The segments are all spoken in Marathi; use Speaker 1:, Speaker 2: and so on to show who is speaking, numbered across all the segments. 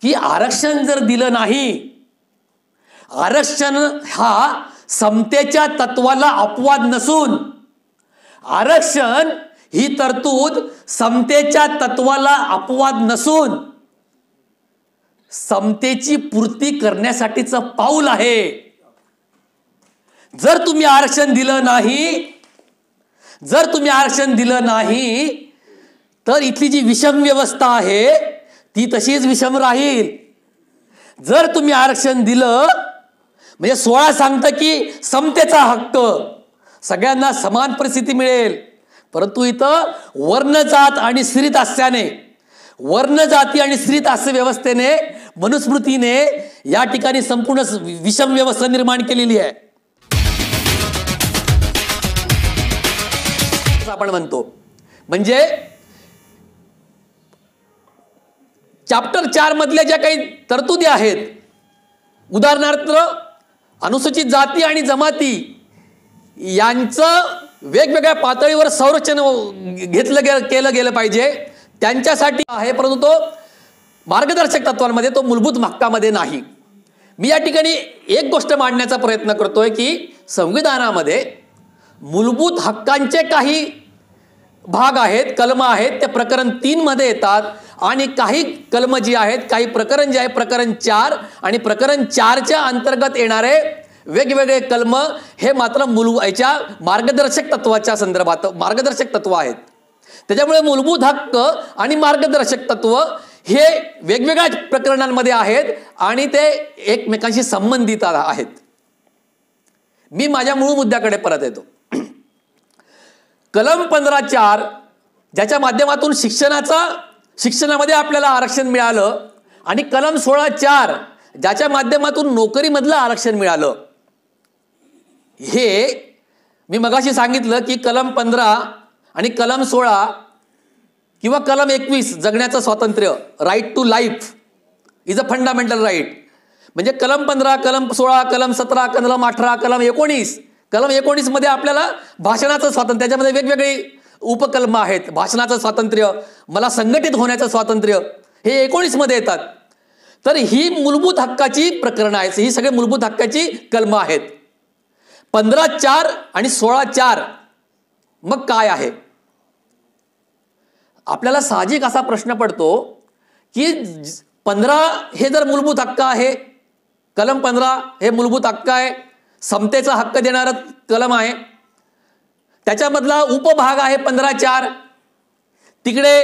Speaker 1: की आरक्षण जर दिलं नाही, आरक्षण हा समतेच्या तत्वाला अपवाद नसून, आरक्षण ही तरतूद समतेच्या तत्वाला अपवाद नसून समतेची पूर्ती करण्यासाठीचं पाऊल आहे. जर तुम्ही आरक्षण दिलं नाही, तर इथली जी विषम व्यवस्था आहे ती तशीच विषम राहील. जर तुम्ही आरक्षण दिलं म्हणजे 16 सांगतं की समतेचा हक्क, सगळ्यांना समान परिस्थिती मिळेल. परंतु इथं वर्ण जाती आणि स्त्रीतास्य व्यवस्थेने, मनुस्मृतीने या ठिकाणी संपूर्ण विषम व्यवस्था निर्माण केलेली आहे. आपण म्हणतो म्हणजे चॅप्टर 4 मधल्या ज्या काही तरतुदी आहेत, उदाहरणार्थ अनुसूचित जाती आणि जमाती यांचं वेगवेगळ्या पातळीवर संरक्षण केलं गेलं पाहिजे, त्यांच्यासाठी आहे. परंतु तो मार्गदर्शक तत्वांमध्ये, तो मूलभूत हक्कामध्ये नाही. मी या ठिकाणी एक गोष्ट मांडण्याचा प्रयत्न करतोय की संविधानामध्ये मूलभूत हक्कांचे काही भाग आहेत, कलम आहेत, ते प्रकरण 3 मध्ये येतात. आणि काही कलम जी आहेत, काही प्रकरण जे आहे प्रकरण 4 आणि प्रकरण 4च्या अंतर्गत येणारे वेगवेगळे कलम हे मात्र याच्या मार्गदर्शक तत्वाच्या संदर्भात मार्गदर्शक तत्व आहेत. त्याच्यामुळे मूलभूत हक्क आणि मार्गदर्शक तत्व हे वेगवेगळ्या प्रकरणांमध्ये आहेत आणि ते एकमेकांशी संबंधित आहेत. मी माझ्या मूळ मुद्द्याकडे परत येतो. कलम 15(4) ज्याच्या माध्यमातून शिक्षणामध्ये आपल्याला आरक्षण मिळालं, आणि कलम 16(4) ज्याच्या माध्यमातून नोकरीमधलं आरक्षण मिळालं. हे मी मगाशी सांगितलं की कलम 15 आणि कलम 16 किंवा कलम 21 जगण्याचं स्वातंत्र्य, right to life is a fundamental right. म्हणजे कलम 15, कलम 16, कलम 17, कलम 18, कलम 19. कलम 19 मध्ये आपल्याला भाषणाचं स्वातंत्र्य, त्याच्यामध्ये वेगवेगळे उपकलम आहेत. भाषणाचं स्वातंत्र्य, मला संघटित होण्याचं स्वातंत्र्य, हे 19 मध्ये येतात. तर ही मूलभूत हक्काची प्रकरणं आहेत, ही सगळे मूलभूत हक्काची कलमं आहेत. 15(4) आणि 16(4) मग काय आहे? आपल्याला साहजिक असा प्रश्न पडतो की 15 हे जर मूलभूत हक्क आहे, कलम 15 हे मूलभूत हक्क आहे, समतेचा हक्क देणारं कलम आहे, त्याच्यामधला उपभाग आहे 15(4), तिकडे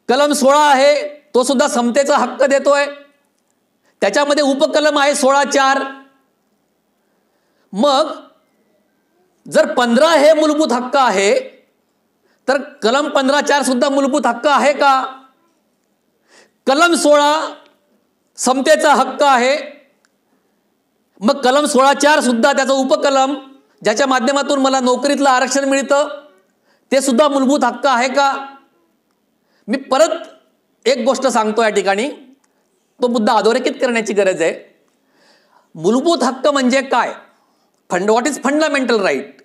Speaker 1: कलम 16 आहे, तो सुद्धा समतेचा हक्क देतोय, त्याच्यामध्ये उपकलम आहे 16(4). मग जर 15 हे मूलभूत हक्क आहे तर कलम 15(4) सुद्धा मूलभूत हक्क आहे का? कलम 16 समतेचा हक्क आहे, मग कलम 16(4) सुद्धा त्याचं उपकलम ज्याच्या माध्यमातून मला नोकरीतलं आरक्षण मिळतं, ते सुद्धा मूलभूत हक्क आहे का? मी परत एक गोष्ट सांगतो या ठिकाणी, तो मुद्दा अधोरेखित करण्याची गरज आहे. मूलभूत हक्क म्हणजे काय? What is fundamental right?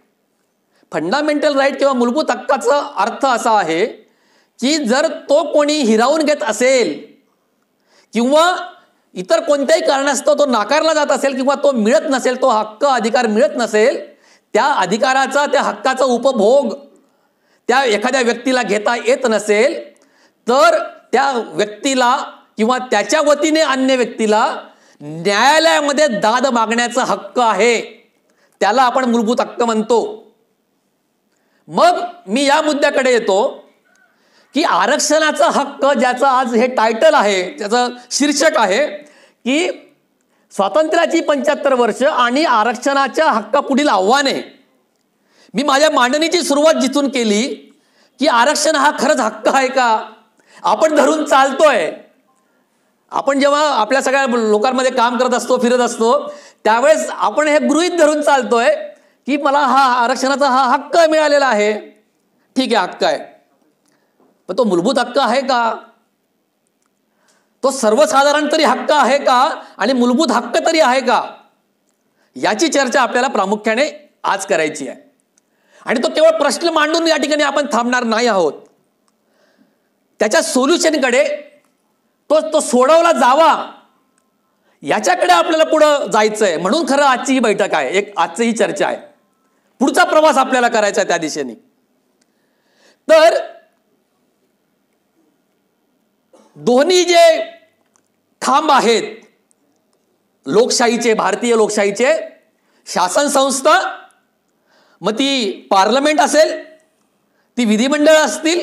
Speaker 1: Fundamental right किंवा मूलभूत हक्काचा अर्थ असा आहे की जर तो कोणी हिरावून घेत असेल किंवा इतर कोणत्याही कारणास्तव तो नाकारला जात असेल किंवा तो मिळत नसेल, तो हक्क अधिकार मिळत नसेल, त्या अधिकाराचा, त्या हक्काचा उपभोग त्या एखाद्या व्यक्तीला घेता येत नसेल, तर त्या व्यक्तीला किंवा त्याच्या वतीने अन्य व्यक्तीला न्यायालयामध्ये दाद मागण्याचा हक्क आहे, त्याला आपण मूलभूत हक्क म्हणतो. मग मी या मुद्द्याकडे येतो की आरक्षणाचा हक्क, ज्याचं आज हे टायटल आहे, त्याचं शीर्षक आहे की स्वातंत्र्याची 75 वर्ष आणि आरक्षणाच्या हक्कापुढील आव्हाने. मी माझ्या मांडणीची सुरुवात जिथून केली की आरक्षण हा खरंच हक्क आहे का? आपण धरून चालतोय. आपण जेव्हा आपल्या सगळ्या लोकांमध्ये काम करत असतो, फिरत असतो, त्यावेळेस आपण हे गृहीत धरून चालतोय की मला हा आरक्षणाचा हा हक्क मिळालेला आहे. ठीक आहे, हक्क आहे, पण तो मूलभूत हक्क आहे का? तो सर्वसाधारण तरी हक्क आहे का? आणि मूलभूत हक्क तरी आहे का? याची चर्चा आपल्याला प्रामुख्याने आज करायची आहे. आणि तो केवळ प्रश्न मांडून या ठिकाणी आपण थांबणार नाही आहोत. त्याच्या सोल्युशनकडे तो सोडवला जावा, याच्याकडे आपल्याला पुढं जायचंय. म्हणून खरं आजची ही बैठक आहे, आजची ही चर्चा आहे. पुढचा प्रवास आपल्याला करायचा आहे त्या दिशेने. तर दोन्ही जे खांब आहेत लोकशाहीचे, भारतीय लोकशाहीचे, शासन संस्था, मग ती पार्लमेंट असेल, ती विधिमंडळ असतील,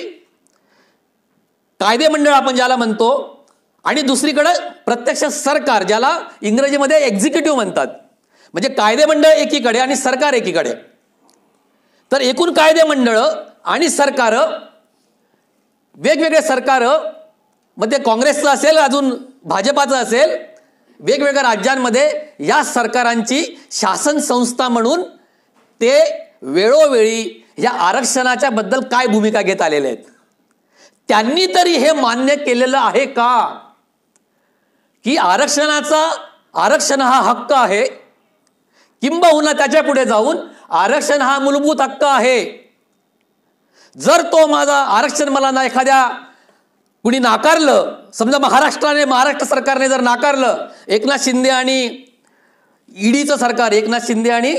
Speaker 1: कायदे मंडळ आपण ज्याला म्हणतो, आणि दुसरीकडे प्रत्यक्ष सरकार, ज्याला इंग्रजीमध्ये एक्झिक्युटिव्ह म्हणतात. म्हणजे कायदे मंडळ एकीकडे आणि सरकार एकीकडे. तर एकूण कायदे मंडळ आणि सरकार, वेगवेगळे सरकार, मग ते काँग्रेसचं असेल, अजून भाजपाचं असेल, वेगवेगळ्या राज्यांमध्ये या सरकारांची शासन संस्था म्हणून ते वेळोवेळी या आरक्षणाच्या बद्दल काय भूमिका घेत आलेले आहेत. त्यांनी तरी हे मान्य केलेलं आहे का की आरक्षण हा हक्क आहे, किंबहुना त्याच्या पुढे जाऊन आरक्षण हा मूलभूत हक्क आहे. जर तो माझा आरक्षण मला एखाद्या कुणी नाकारलं, समजा महाराष्ट्र सरकारने जर नाकारलं, एकनाथ शिंदे आणि ईडीचं सरकार, एकनाथ शिंदे आणि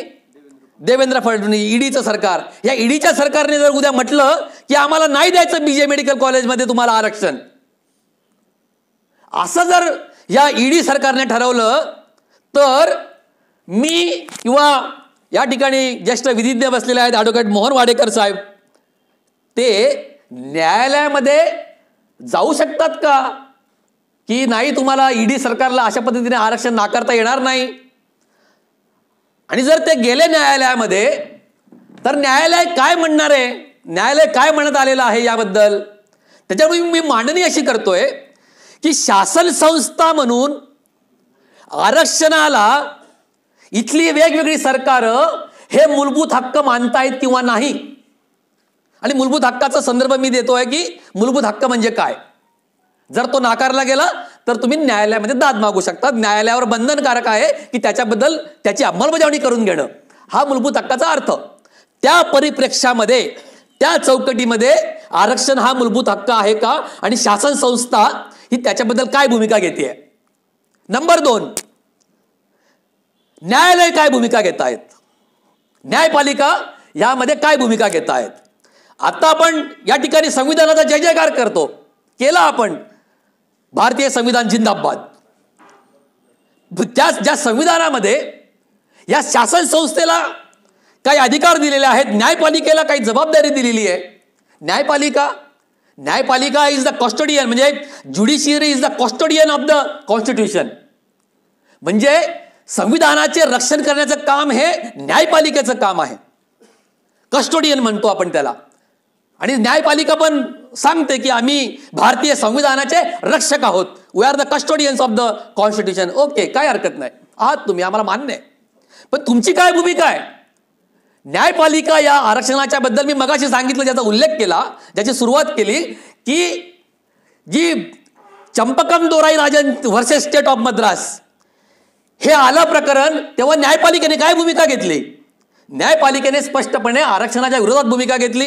Speaker 1: देवेंद्र फडणवीस ईडीचं सरकार, या ईडीच्या सरकारने जर उद्या म्हटलं की आम्हाला नाही द्यायचं बीजे मेडिकल कॉलेजमध्ये तुम्हाला आरक्षण, असं जर या ईडी सरकारने ठरवलं, तर मी किंवा या ठिकाणी ज्येष्ठ विधिज्ञ बसलेले आहेत ॲडव्होकेट मोहन वाडेकर साहेब, ते न्यायालयामध्ये जाऊ शकतात का की नाही, तुम्हाला ईडी सरकारला अशा पद्धतीने आरक्षण नाकारता येणार नाही. आणि जर ते गेले न्यायालयामध्ये, तर न्यायालय काय म्हणणार आहे, न्यायालय काय म्हणत आलेलं आहे याबद्दल. त्याच्यामुळे मी मांडणी अशी करतोय की शासन संस्था म्हणून आरक्षणाला इथली वेगवेगळी सरकार हे मूलभूत हक्क मानतायत किंवा नाही. आणि मूलभूत हक्काचा संदर्भ मी देतोय की मूलभूत हक्क म्हणजे काय. जर तो नाकारला गेला तर तुम्ही न्यायालयामध्ये दाद मागू शकता. न्यायालयावर बंधनकारक आहे की त्याच्याबद्दल त्याची अंमलबजावणी करून घेणं, हा मूलभूत हक्काचा अर्थ. त्या परिप्रेक्ष्यामध्ये, त्या चौकटीमध्ये आरक्षण हा मूलभूत हक्क आहे का आणि शासन संस्था ही त्याच्याबद्दल काय भूमिका घेते. नंबर 2, न्यायालय काय भूमिका घेत आहेत, न्यायपालिका यामध्ये काय भूमिका घेत आहेत. आता आपण या ठिकाणी संविधानाचा जय जयकार करतो, केला आपण, भारतीय संविधान जिंदाबाद. ज्या संविधानामध्ये या शासन संस्थेला काही अधिकार दिलेले आहेत, न्यायपालिकेला काही जबाबदारी दिलेली आहे. न्यायपालिका इज द कस्टोडियन, म्हणजे judiciary is the custodian of the constitution. म्हणजे संविधानाचे रक्षण करण्याचं काम हे न्यायपालिकेचं काम आहे. कस्टोडियन म्हणतो आपण त्याला. आणि न्यायपालिका पण सांगते की आम्ही भारतीय संविधानाचे रक्षक आहोत. We are the custodians of the constitution. Okay, काय हरकत नाही, आहात तुम्ही, आम्हाला मान्य आहे. पण तुमची काय भूमिका आहे. न्यायपालिका या आरक्षणाच्या बद्दल मी मगाशी सांगितलं, ज्याचा उल्लेख केला, ज्याची सुरुवात केली, की जी Champakam Dorairajan versus state of Madras हे आलं प्रकरण, तेव्हा न्यायपालिकेने काय भूमिका घेतली. न्यायपालिकेने स्पष्टपणे आरक्षणाच्या विरोधात भूमिका घेतली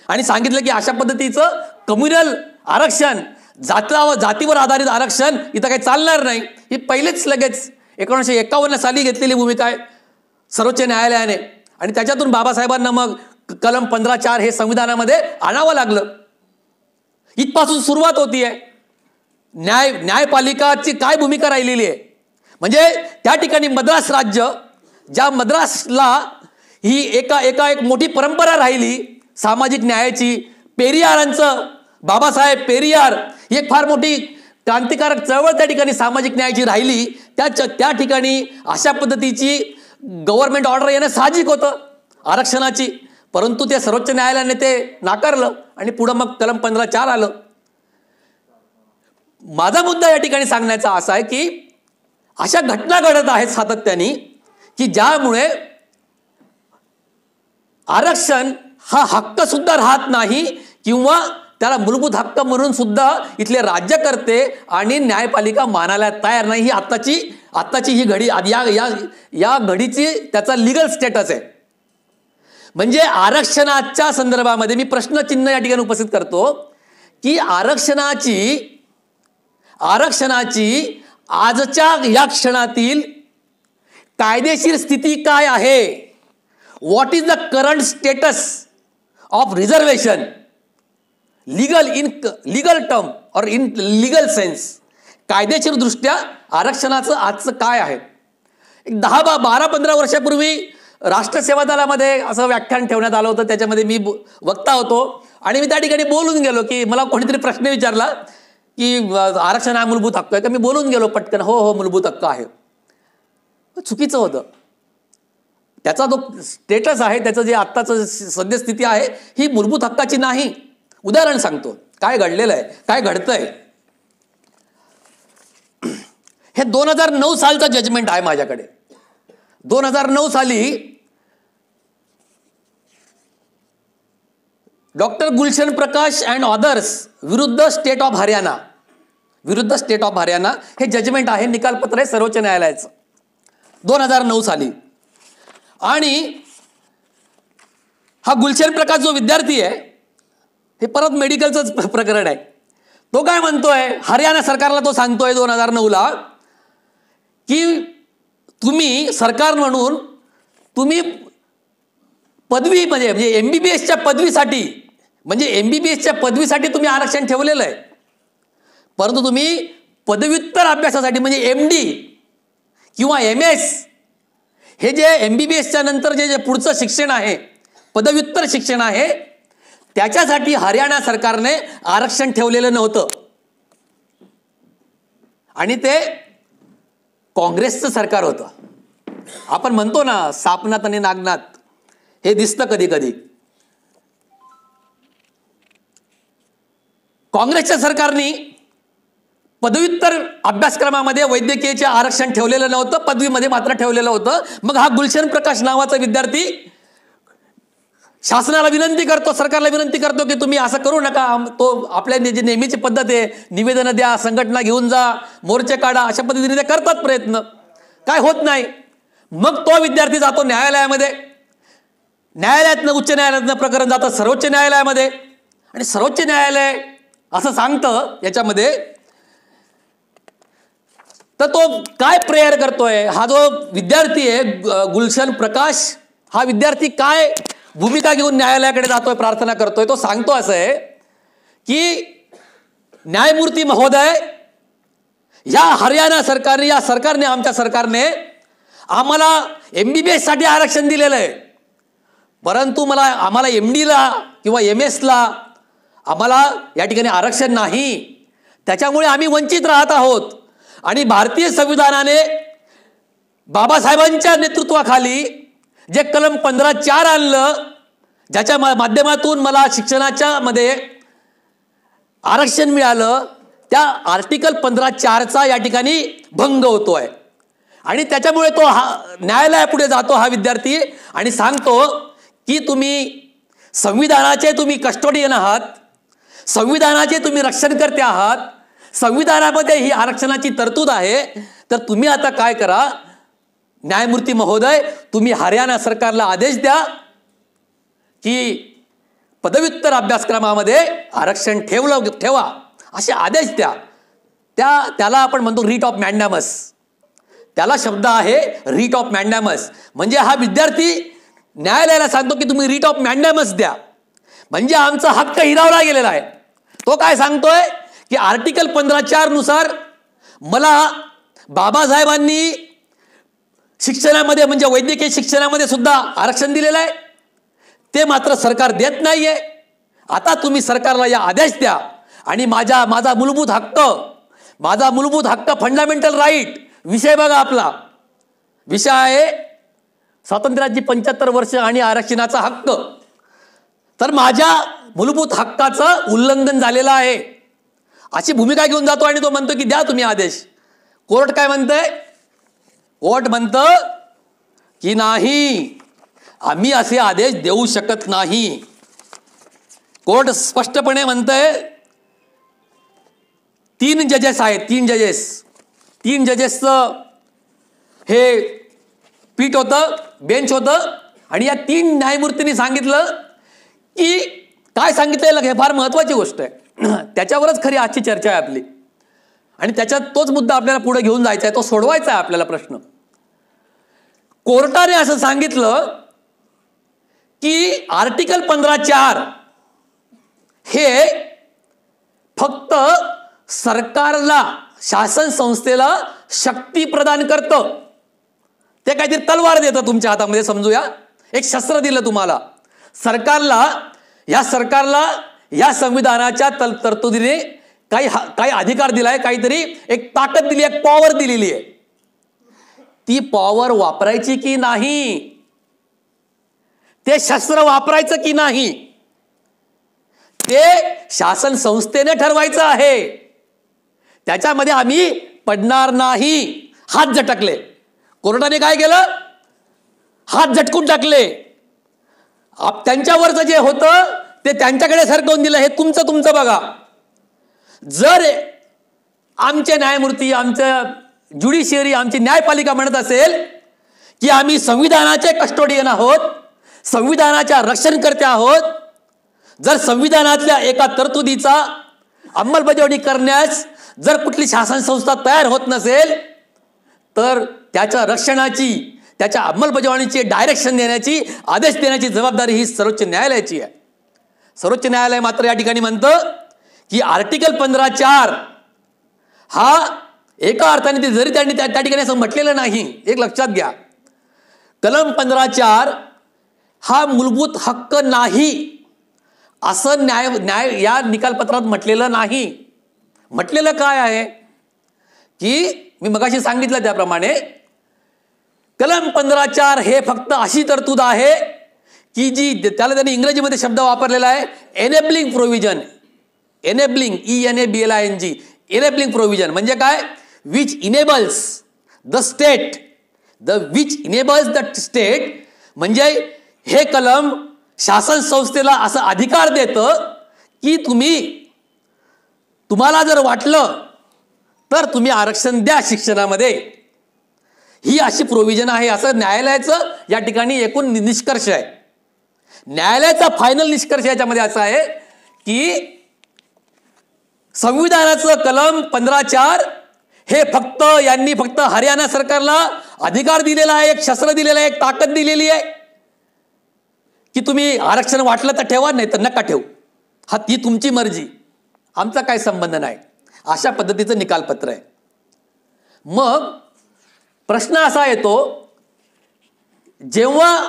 Speaker 1: आणि सांगितलं की अशा पद्धतीचं कम्युनल आरक्षण, जातीवर आधारित आरक्षण इथं काही चालणार नाही. ही पहिलेच लगेच 1951 साली घेतलेली भूमिका आहे सर्वोच्च न्यायालयाने. आणि त्याच्यातून बाबासाहेबांना मग कलम 15(4) हे संविधानामध्ये आणावं लागलं. इथपासून सुरुवात होतीये. न्यायपालिकाची काय भूमिका राहिलेली आहे. म्हणजे त्या ठिकाणी मद्रास राज्य, ज्या मद्रासला ही एक मोठी परंपरा राहिली सामाजिक न्यायाची. पेरियारांचं, बाबासाहेब पेरियार ही एक फार मोठी क्रांतिकारक चळवळ त्या ठिकाणी सामाजिक न्यायाची राहिली. त्या ठिकाणी अशा पद्धतीची गव्हर्नमेंट ऑर्डर येणं साहजिक होतं आरक्षणाची. परंतु ते सर्वोच्च न्यायालयाने ते नाकारलं आणि पुढं मग कलम 15(4) आलं. माझा मुद्दा या ठिकाणी सांगण्याचा असा आहे की अशा घटना घडत आहेत सातत्याने की ज्यामुळे आरक्षण हा हक्क सुद्धा राहत नाही किंवा त्याला मूलभूत हक्क म्हणून सुद्धा इथले राज्यकर्ते आणि न्यायपालिका मानायला तयार नाही. ही आत्ताची ही घडी, या घडीची त्याचा लिगल स्टेटस आहे. म्हणजे आरक्षणाच्या संदर्भामध्ये मी प्रश्नचिन्ह या ठिकाणी उपस्थित करतो की आरक्षणाची आजच्या या क्षणातील कायदेशीर स्थिती काय आहे, what is the current status of reservation legal term और इन लीगल सेन्स, कायदेशीर दृष्ट्या आरक्षणाचं आजचं काय आहे. एक 10-12-15 वर्षापूर्वी राष्ट्र सेवा दलामध्ये असं व्याख्यान ठेवण्यात आलं होतं. त्याच्यामध्ये मी वक्ता होतो आणि मी त्या ठिकाणी बोलून गेलो की मला कोणीतरी प्रश्न विचारला की आरक्षण हा मूलभूत हक्क आहे का. मी बोलून गेलो पटकन, हो हो मूलभूत हक्क आहे. चुकीचं होतं. त्याचा जो स्टेटस आहे, त्याचं जे आत्ताचं सद्यस्थिती आहे ही मूलभूत हक्काची नाही. उदाहरण सांगतो काय घडलेलं आहे, काय घडतंय. हे 2009 सालचं जजमेंट आहे माझ्याकडे. 2009 साली doctor Gulshan Prakash and others विरुद्ध स्टेट ऑफ हरियाणा हे जजमेंट आहे, निकालपत्र आहे सर्वोच्च न्यायालयाचं 2009 साली. आणि हा गुलशन प्रकाश जो विद्यार्थी आहे हे परत मेडिकलचंच प्रकरण आहे. तो काय म्हणतोय, हरियाणा सरकारला तो सांगतोय 2009ला की तुम्ही सरकार म्हणून तुम्ही पदवी म्हणजे MBBSच्या पदवीसाठी तुम्ही आरक्षण ठेवलेलं आहे, परंतु तुम्ही पदव्युत्तर अभ्यासासाठी म्हणजे MD किंवा MS हे जे MBBSच्या नंतर जे पुढचं शिक्षण आहे, पदव्युत्तर शिक्षण आहे, त्याच्यासाठी हरियाणा सरकारने आरक्षण ठेवलेलं नव्हतं. आणि ते काँग्रेसचं सरकार होतं. आपण म्हणतो ना सापनात आणि नागनाथ, हे दिसतं कधी कधी. काँग्रेसच्या सरकारने पदव्युत्तर अभ्यासक्रमामध्ये वैद्यकीयचे आरक्षण ठेवलेलं नव्हतं, पदवीमध्ये मात्र ठेवलेलं होतं. मग हा गुलशन प्रकाश नावाचा विद्यार्थी शासनाला विनंती करतो, सरकारला विनंती करतो की तुम्ही असं करू नका. तो आपल्या जी नेहमीची पद्धत आहे, निवेदन द्या, संघटना घेऊन जा, मोर्चे काढा, अशा पद्धतीने ते करतात प्रयत्न, काय होत नाही. मग तो विद्यार्थी जातो न्यायालयामध्ये, न्यायालयातनं उच्च न्यायालयातनं प्रकरण जातं सर्वोच्च न्यायालयामध्ये. आणि सर्वोच्च न्यायालय असं सांगतं याच्यामध्ये, तर तो काय प्रेयर करतोय, हा जो विद्यार्थी आहे गुलशन प्रकाश, हा विद्यार्थी काय भूमिका घेऊन न्यायालयाकडे जातोय, प्रार्थना करतोय. तो सांगतो असं आहे की न्यायमूर्ती महोदय, या हरियाणा सरकारने, या सरकारने, आमच्या सरकारने आम्हाला MBBS साठी आरक्षण दिलेलं आहे, परंतु आम्हाला MDला किंवा MSला आम्हाला या ठिकाणी आरक्षण नाही. त्याच्यामुळे आम्ही वंचित राहत आहोत. आणि भारतीय संविधानाने बाबासाहेबांच्या नेतृत्वाखाली जे कलम 15(4) आणलं, ज्याच्या माध्यमातून मला शिक्षणाच्या मध्ये आरक्षण मिळालं, त्या आर्टिकल 15(4)चा या ठिकाणी भंग होतोय. आणि त्याच्यामुळे तो न्यायालयापुढे जातो हा विद्यार्थी आणि सांगतो की तुम्ही संविधानाचे तुम्ही कस्टोडियन आहात, संविधानाचे तुम्ही रक्षणकर्ते आहात, संविधानामध्ये ही आरक्षणाची तरतूद आहे, तर तुम्ही आता काय करा न्यायमूर्ती महोदय, तुम्ही हरियाणा सरकारला आदेश द्या की पदव्युत्तर अभ्यासक्रमामध्ये आरक्षण ठेवा, असे आदेश द्या. त्याला आपण म्हणतो रीट ऑफ मॅन्डॅमस. त्याला शब्द आहे रीट ऑफ मॅन्डॅमस. म्हणजे हा विद्यार्थी न्यायालयाला सांगतो की तुम्ही रीट ऑफ मॅन्डॅमस द्या, म्हणजे आमचा हक्क हिरावला गेलेला आहे. तो काय सांगतोय की आर्टिकल 15(4) नुसार मला बाबासाहेबांनी शिक्षणामध्ये म्हणजे वैद्यकीय शिक्षणामध्ये सुद्धा आरक्षण दिलेलं आहे, ते मात्र सरकार देत नाहीये. आता तुम्ही सरकारला या आदेश द्या आणि माझा मूलभूत हक्क फंडामेंटल राईट, विषय बघा आपला विषय आहे स्वातंत्र्याची 75 वर्ष आणि आरक्षणाचा हक्क. तर माझ्या मूलभूत हक्काचं उल्लंघन झालेलं आहे अशी भूमिका घेऊन जातो आणि तो म्हणतो की द्या तुम्ही आदेश. कोर्ट काय म्हणतंय? कोर्ट म्हणतं की नाही, आम्ही असे आदेश देऊ शकत नाही. कोर्ट स्पष्टपणे म्हणतंय, 3 जजेस आहेत, 3 जजेसचं हे पीठ होतं, बेंच होतं. आणि या 3 न्यायमूर्तींनी सांगितलं की काय सांगितलं हे फार महत्वाची गोष्ट आहे, त्याच्यावरच खरी आजची चर्चा आहे आपली. आणि त्याच्यात तोच मुद्दा आपल्याला पुढे घेऊन जायचा आहे, तो सोडवायचा आहे आपल्याला प्रश्न. कोर्टाने असं सांगितलं की आर्टिकल 15(4) हे फक्त सरकारला, शासन संस्थेला शक्ती प्रदान करतं. ते काहीतरी तलवार देतं तुमच्या हातामध्ये, समजूया एक शस्त्र दिलं तुम्हाला. सरकारला या संविधानाच्या तरतुदीने काही अधिकार दिलाय, काहीतरी एक ताकद दिली, एक पॉवर दिलेली आहे. ती पॉवर वापरायची की नाही, ते शस्त्र वापरायचं की नाही, ते शासन संस्थेने ठरवायचं आहे. त्याच्यामध्ये आम्ही पडणार नाही. हात झटकले, कोर्टाने काय केलं, हात झटकून टाकले. त्यांच्यावरचं जे होतं ते त्यांच्याकडे सरकवून दिलं. हे तुमचं बघा. जर आमचे न्यायमूर्ती, आमचं ज्युडिशियरी, आमची न्यायपालिका म्हणत असेल की आम्ही संविधानाचे कस्टोडियन आहोत, संविधानाच्या रक्षणकर्ते आहोत, जर संविधानातल्या एका तरतुदीचा अंमलबजावणी करण्यास जर कुठली शासन संस्था तयार होत नसेल, तर त्याच्या रक्षणाची, त्याच्या अंमलबजावणीची डायरेक्शन देण्याची, आदेश देण्याची जबाबदारी ही सर्वोच्च न्यायालयाची आहे. सर्वोच्च न्यायालय मात्र या ठिकाणी म्हणतं की आर्टिकल 15(4) हा एका अर्थाने, जरी त्यांनी त्या ठिकाणी असं म्हटलेलं नाही, एक लक्षात घ्या, कलम 15(4) हा मूलभूत हक्क नाही असं न्याय या निकालपत्रात म्हटलेलं नाही. म्हटलेलं काय आहे की मी मगाशी सांगितलं त्याप्रमाणे कलम 15(4) हे फक्त अशी तरतूद आहे की जी, त्याला त्यांनी इंग्रजीमध्ये शब्द वापरलेला आहे enabling provision. Enabling, ENABLING, enabling provision म्हणजे काय, which enables the state, which enables the state, म्हणजे हे कलम शासन संस्थेला असा अधिकार देतं की तुम्हाला जर वाटलं तर तुम्ही आरक्षण द्या शिक्षणामध्ये. ही अशी प्रोव्हिजन आहे, असं न्यायालयाचं या ठिकाणी एकूण निष्कर्ष आहे. न्यायालयाचा फायनल निष्कर्ष याच्यामध्ये असा आहे की संविधानाचं कलम 15(4) हे यांनी फक्त हरियाणा सरकारला अधिकार दिलेला आहे, एक शस्त्र दिलेलं आहे, एक ताकद दिलेली आहे की तुम्ही आरक्षण वाटलं तर ठेवा, नाही तर नका ठेवू, हा ती तुमची मर्जी, आमचा काय संबंध नाही. अशा पद्धतीचं निकालपत्र आहे. मग प्रश्न असा येतो, जेव्हा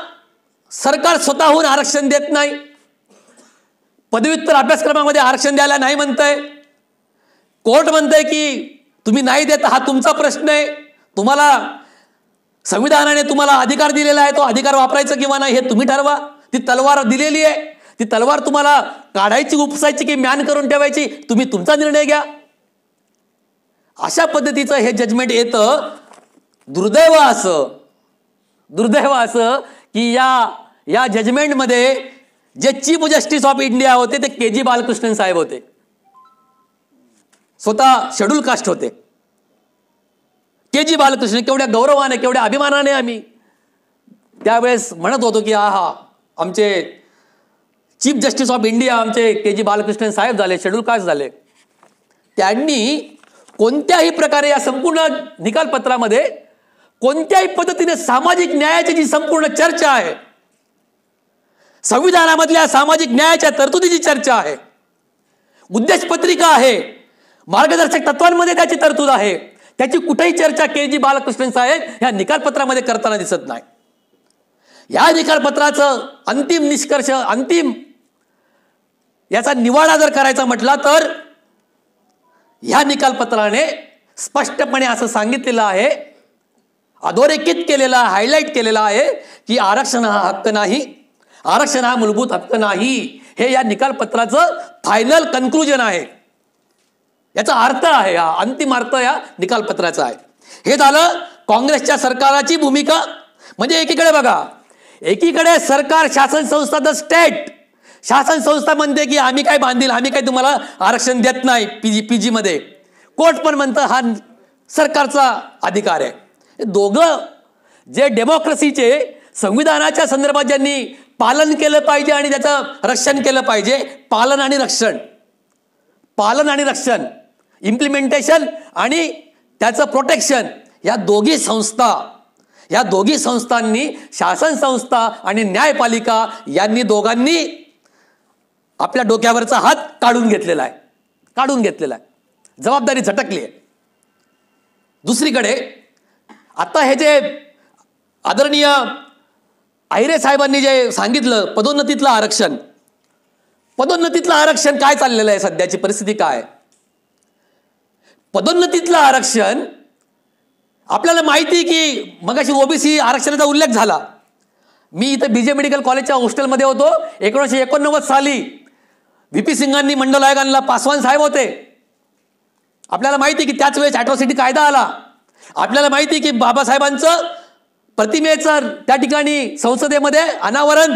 Speaker 1: सरकार स्वतःहून आरक्षण देत नाही, पदव्युत्तर अभ्यासक्रमामध्ये आरक्षण द्यायला नाही म्हणतंय, कोर्ट म्हणतंय की तुम्ही नाही देत, हा तुमचा प्रश्न आहे, तुम्हाला संविधानाने तुम्हाला अधिकार दिलेला आहे, तो अधिकार वापरायचा किंवा नाही हे तुम्ही ठरवा. ती तलवार दिलेली आहे, ती तलवार तुम्हाला काढायची, उपसायची की म्यान करून ठेवायची, तुम्ही तुमचा निर्णय घ्या. अशा पद्धतीचं हे जजमेंट येतं. दुर्दैव असं की या जजमेंटमध्ये जे चीफ जस्टिस ऑफ इंडिया होते ते KG बालकृष्णन साहेब होते, स्वतः शेड्यूल कास्ट होते. KG बालकृष्णन, केवढ्या गौरवाने, केवढ्या अभिमानाने आम्ही त्यावेळेस म्हणत होतो की आमचे चीफ जस्टिस ऑफ इंडिया आमचे KG बालकृष्णन साहेब झाले, शेड्यूल कास्ट झाले. त्यांनी कोणत्याही प्रकारे या संपूर्ण निकालपत्रामध्ये कोणत्याही पद्धतीने सामाजिक न्यायाची जी संपूर्ण चर्चा आहे, संविधानामधल्या सामाजिक न्यायाच्या तरतुदीची चर्चा आहे, उद्देश पत्रिका आहे, मार्गदर्शक तत्वांमध्ये त्याची तरतूद आहे, त्याची कुठेही चर्चा KG बालकृष्णन साहेब ह्या निकालपत्रामध्ये करताना दिसत नाही. या निकालपत्राचं अंतिम निष्कर्ष, अंतिम याचा निवाडा जर करायचा म्हटला तर ह्या निकालपत्राने स्पष्टपणे असं सांगितलेलं आहे, अधोरेखित केलेला, हायलाइट केलेला आहे की आरक्षण हा हक्क नाही, आरक्षण हा मूलभूत हक्क नाही. हे या निकालपत्राचं फायनल कन्क्लुजन आहे, याचा अर्थ आहे, हा अंतिम अर्थ या निकालपत्राचा आहे. हे झालं काँग्रेसच्या सरकारची भूमिका. म्हणजे एकीकडे बघा, एकीकडे सरकार, शासन संस्था, द स्टेट, शासन संस्था म्हणते की आम्ही काय बांधील, आम्ही काय तुम्हाला आरक्षण देत नाही PG मध्ये. कोर्ट पण म्हणतं हा सरकारचा अधिकार आहे. दोघं जे डेमोक्रेसीचे, संविधानाच्या संदर्भात ज्यांनी पालन केलं पाहिजे आणि त्याचं रक्षण केलं पाहिजे, पालन आणि रक्षण, इम्प्लिमेंटेशन आणि त्याचं प्रोटेक्शन, या दोघी संस्थांनी, शासन संस्था आणि न्यायपालिका यांनी दोघांनी आपल्या डोक्यावरचा हात काढून घेतलेला आहे. जबाबदारी झटकली आहे. दुसरीकडे आता हे जे आदरणीय आहिरे साहेबांनी जे सांगितलं, पदोन्नतीतलं आरक्षण काय चाललेलं आहे, सध्याची परिस्थिती काय? पदोन्नतीतलं आरक्षण आपल्याला माहिती की मगाशी ओबीसी आरक्षणाचा उल्लेख झाला. मी इथं बीजे मेडिकल कॉलेजच्या हॉस्टेलमध्ये होतो. 1989 साली व्हीपी सिंगांनी मंडल आयोगांना, पासवान साहेब होते. आपल्याला माहिती की त्याच वेळेस ॲट्रॉसिटी कायदा आला. आपल्याला माहिती की बाबासाहेबांचं प्रतिमेचं त्या ठिकाणी संसदेमध्ये अनावरण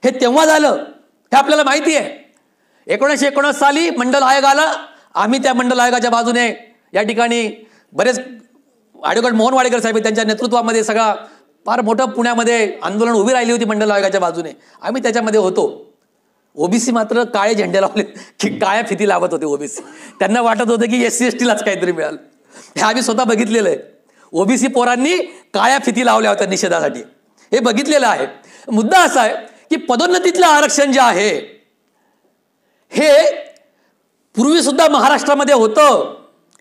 Speaker 1: हे तेव्हा झालं, हे आपल्याला माहिती आहे. 1989 साली मंडल आयोग आला. आम्ही त्या मंडल आयोगाच्या बाजूने या ठिकाणी बरेच ॲडव्होकेट मोहन वाडेकर साहेब त्यांच्या नेतृत्वामध्ये सगळा फार मोठं पुण्यामध्ये आंदोलन उभी राहिली होती मंडल आयोगाच्या बाजूने. आम्ही त्याच्यामध्ये होतो. ओबीसी मात्र काळे झेंडे लावले की काळ्या फिती लावत होते ओबीसी. त्यांना वाटत होतं की SC ST लाच काहीतरी मिळालं. हे आम्ही स्वतः बघितलेलं आहे. ओबीसी पोरांनी काळ्या फिती लावल्या होत्या निषेधासाठी, हे बघितलेलं आहे. मुद्दा असा आहे की पदोन्नतीतलं आरक्षण जे आहे हे पूर्वी सुद्धा महाराष्ट्रामध्ये होतं.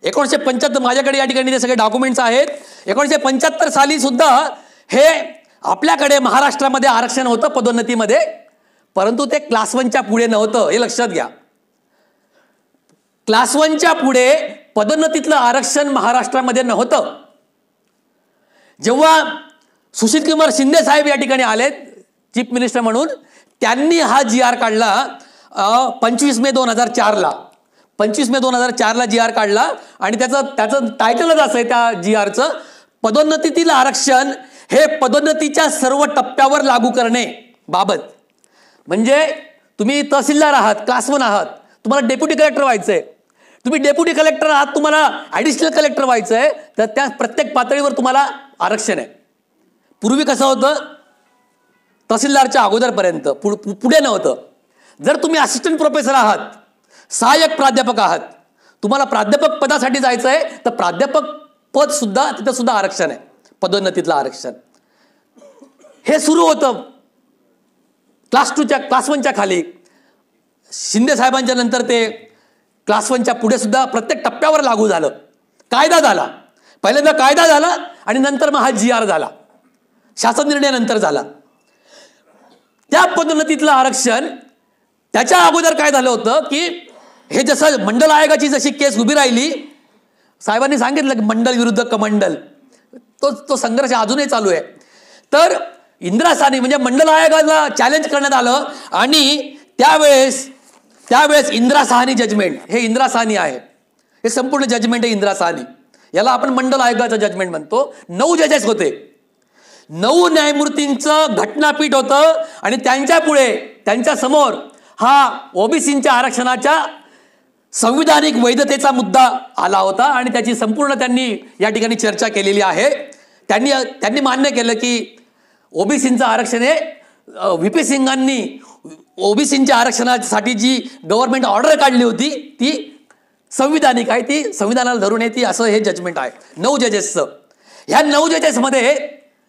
Speaker 1: 1975 माझ्याकडे या ठिकाणी ते सगळे डॉक्युमेंट्स आहेत. 1975 साली सुद्धा हे आपल्याकडे महाराष्ट्रामध्ये आरक्षण होतं पदोन्नतीमध्ये, परंतु ते क्लास 1च्या पुढे नव्हतं, हे लक्षात घ्या. क्लास 1च्या पुढे पदोन्नतीतलं आरक्षण महाराष्ट्रामध्ये नव्हतं. जेव्हा सुशील कुमार शिंदे साहेब या ठिकाणी आले चीफ मिनिस्टर म्हणून, त्यांनी हा GR काढला 25 मे 2004ला. 25 मे 2004ला GR काढला आणि त्याचं टायटलच असं आहे त्या GRचं, पदोन्नतीतील आरक्षण हे पदोन्नतीच्या सर्व टप्प्यावर लागू करणे बाबत. म्हणजे तुम्ही तहसीलदार आहात, क्लास 1 आहात, तुम्हाला डेप्युटी कलेक्टर व्हायचंय, तुम्ही डेप्युटी कलेक्टर आहात, तुम्हाला ॲडिशनल कलेक्टर व्हायचंय, तर त्या प्रत्येक पातळीवर तुम्हाला आरक्षण आहे. पूर्वी कसं होतं, तहसीलदारच्या अगोदरपर्यंत, पुढे नव्हतं. जर तुम्ही असिस्टंट प्रोफेसर आहात, सहाय्यक प्राध्यापक आहात, तुम्हाला प्राध्यापक पदासाठी जायचं आहे, तर प्राध्यापक पद सुद्धा तिथं सुद्धा आरक्षण आहे, पदोन्नतीतलं आरक्षण. हे सुरू होतं क्लास 1च्या खाली. शिंदे साहेबांच्या नंतर ते क्लास 1च्या पुढे सुद्धा प्रत्येक टप्प्यावर लागू झालं. कायदा झाला, पहिल्यांदा कायदा झाला आणि नंतर मग हा GR झाला, शासन निर्णय नंतर झाला. त्या पदोन्नतीतलं आरक्षण, त्याच्या अगोदर काय झालं होतं की हे जसं मंडल आयोगाची जशी केस उभी राहिली, साहेबांनी सांगितलं की मंडल विरुद्ध कमंडल, तो संघर्ष अजूनही चालू आहे. तर इंदिरा साहनी म्हणजे मंडल आयोगाला चॅलेंज करण्यात आलं आणि त्यावेळेस इंदिरा साहनी जजमेंट, हे इंदिरा साहनी आहे, हे संपूर्ण जजमेंट आहे इंदिरा साहनी. याला आपण मंडल आयोगाचं जजमेंट म्हणतो. 9 जजेस होते, 9 न्यायमूर्तींचं घटनापीठ होतं आणि त्यांच्या समोर हा ओबीसींच्या आरक्षणाच्या संविधानिक वैधतेचा मुद्दा आला होता आणि त्याची संपूर्ण त्यांनी या ठिकाणी चर्चा केलेली आहे. त्यांनी मान्य केलं की ओबीसींचं आरक्षण हे व्हीपी सिंगांनी ओबीसींच्या आरक्षणासाठी जी गव्हर्नमेंट ऑर्डर काढली होती ती संविधानिक आहे, ती संविधानाला धरून येते, असं हे जजमेंट आहे 9 जजेसचं. ह्या 9 जजेसमध्ये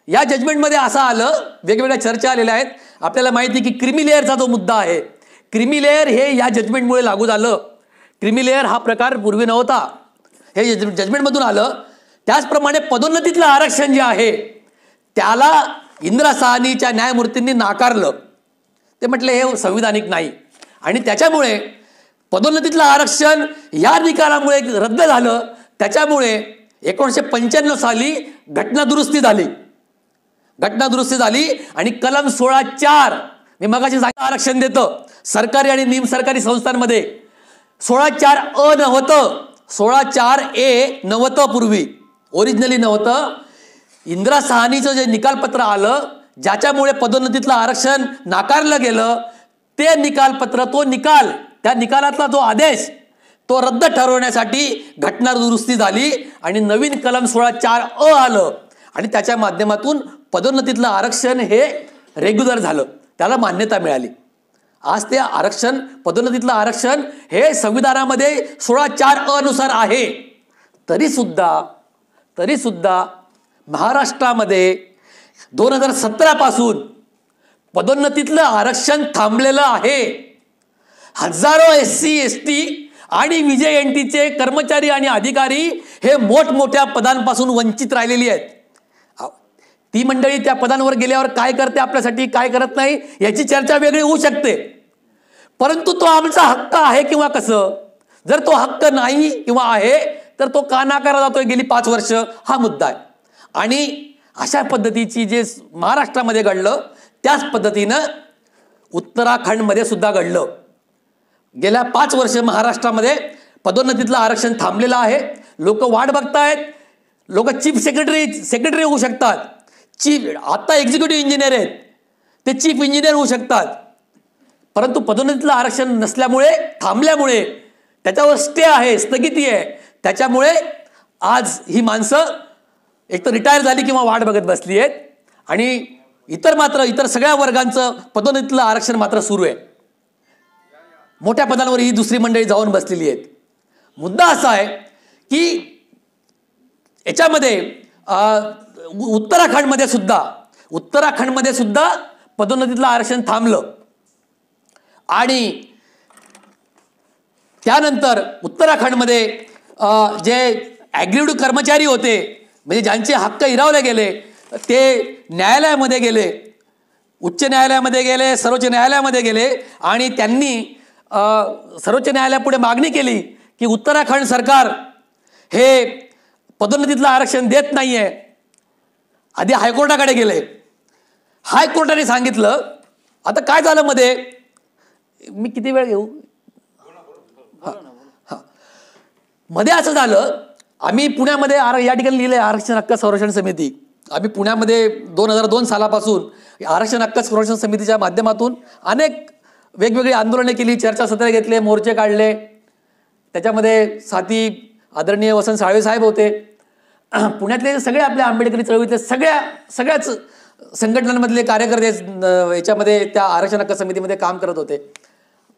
Speaker 1: या जजमेंटमध्ये असं आलं, वेगवेगळ्या चर्चा आलेल्या आहेत. आपल्याला माहिती की क्रिमी लेअरचा जो मुद्दा आहे, क्रिमी लेअर हे या जजमेंटमुळे लागू झालं. क्रिमी लेअर हा प्रकार पूर्वी नव्हता, हे जजमेंटमधून आलं. त्याचप्रमाणे पदोन्नतीतलं आरक्षण जे आहे त्याला इंदिरा साहनीच्या न्यायमूर्तींनी नाकारलं. ते म्हटले हे संविधानिक नाही आणि त्याच्यामुळे पदोन्नतीतलं आरक्षण या निकालामुळे रद्द झालं. त्याच्यामुळे 1995 साली घटना दुरुस्ती झाली आणि कलम 16(4) मी मगाशी सांगितलं आरक्षण देतं सरकारी आणि निमसरकारी संस्थांमध्ये. 16(4)(अ) नव्हतं, 16(4)(ए) नव्हतं, पूर्वी ओरिजिनली नव्हतं. इंदिरा साहनीचं जे निकालपत्र आलं ज्याच्यामुळे पदोन्नतीतलं आरक्षण नाकारलं गेलं, ते निकालपत्र, त्या निकालातला जो आदेश तो रद्द ठरवण्यासाठी घटना दुरुस्ती झाली आणि नवीन कलम 16(4)(अ) आलं आणि त्याच्या माध्यमातून पदोन्नतीतलं आरक्षण हे रेग्युलर झालं, त्याला मान्यता मिळाली. आज ते आरक्षण, पदोन्नतीतलं आरक्षण हे संविधानामध्ये 16(4) नुसार आहे. तरी सुद्धा महाराष्ट्रामध्ये 2017 पासून पदोन्नतीतलं आरक्षण थांबलेलं आहे. हजारो SC ST आणि VJNTचे कर्मचारी आणि अधिकारी हे मोठमोठ्या पदांपासून वंचित राहिलेली आहेत. ती मंडळी त्या पदांवर गेल्यावर काय करते आपल्यासाठी, काय करत नाही याची चर्चा वेगळी होऊ शकते. परंतु तो आमचा हक्क आहे किंवा कसं, जर तो हक्क नाही किंवा आहे तर तो का नाकारला जातोय गेली 5 वर्ष, हा मुद्दा आहे. आणि अशा पद्धतीची जे महाराष्ट्रामध्ये घडलं त्याच पद्धतीनं उत्तराखंडमध्ये सुद्धा घडलं. गेल्या 5 वर्ष महाराष्ट्रामध्ये पदोन्नतीतलं आरक्षण थांबलेलं आहे. लोक वाट बघतायत. लोक चीफ सेक्रेटरी होऊ शकतात. आता एक्झिक्युटिव्ह इंजिनियर आहेत ते चीफ इंजिनियर होऊ शकतात. परंतु पदोन्नतीतलं आरक्षण नसल्यामुळे, थांबल्यामुळे, त्याच्यावर स्टे आहे, स्थगिती आहे, त्याच्यामुळे आज ही माणसं एक तर रिटायर झाली किंवा वाट बघत बसली आहेत. आणि इतर सगळ्या वर्गांचं पदोन्नतीतलं आरक्षण मात्र सुरू आहे. मोठ्या पदांवर ही दुसरी मंडळी जाऊन बसलेली आहेत. मुद्दा असा आहे की याच्यामध्ये उत्तराखंडमध्ये सुद्धा पदोन्नतीतलं आरक्षण थांबलं. आणि त्यानंतर उत्तराखंडमध्ये जे ॲग्रीव्ड कर्मचारी होते, म्हणजे ज्यांचे हक्क हिरावले गेले, ते न्यायालयामध्ये गेले, उच्च न्यायालयामध्ये गेले, सर्वोच्च न्यायालयामध्ये गेले आणि त्यांनी सर्वोच्च न्यायालयापुढे मागणी केली की उत्तराखंड सरकार हे पदोन्नतीतलं आरक्षण देत नाहीये. आधी हायकोर्टाकडे गेले. हायकोर्टाने सांगितलं, आता काय झालं मध्ये, मी किती वेळ घेऊ, मध्ये असं झालं, आम्ही पुण्यामध्ये या ठिकाणी लिहिले आरक्षण हक्क संरक्षण समिती. आम्ही पुण्यामध्ये 2002 सालापासून आरक्षण हक्क संरक्षण समितीच्या माध्यमातून अनेक वेगवेगळी आंदोलने केली, चर्चासत्र घेतले, मोर्चे काढले. त्याच्यामध्ये साथी आदरणीय वसंत साळवे साहेब होते. पुण्यातले सगळे आपल्या आंबेडकरी चळवळीतले सगळ्याच संघटनांमधले कार्यकर्ते याच्यामध्ये त्या आरक्षण हक्क समितीमध्ये काम करत होते.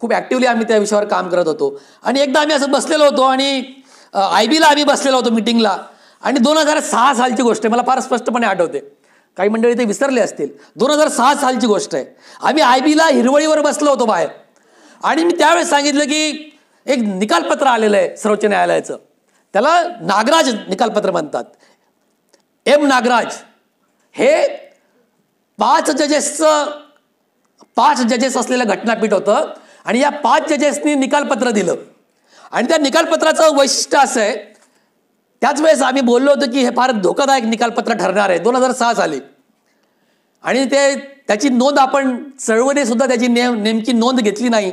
Speaker 1: खूप ॲक्टिव्हली आम्ही त्या विषयावर काम करत होतो. आणि एकदा आम्ही असं बसलेलो होतो आणि IB ला आम्ही बसलेलो होतो मीटिंगला. आणि 2006 सालची गोष्ट आहे, मला फार स्पष्टपणे आठवते. काही मंडळी ते विसरले असतील. 2006 सालची गोष्ट आहे. आम्ही IB ला हिरवळीवर बसलो होतो बाहेर. आणि मी त्यावेळेस सांगितलं की एक निकालपत्र आलेलं आहे सर्वोच्च न्यायालयाचं, त्याला नागराज निकालपत्र म्हणतात. M नागराज हे 5 जजेस असलेलं घटनापीठ होतं. आणि या 5 जजेसनी निकालपत्र दिलं. आणि त्या निकालपत्राचं वैशिष्ट्य असं आहे, त्याच वेळेस आम्ही बोललो होतो की हे फार धोकादायक निकालपत्र ठरणार आहे 2006 साली. आणि त्याची नोंद आपण चळवळीने सुद्धा त्याची नेमकी नोंद घेतली नाही,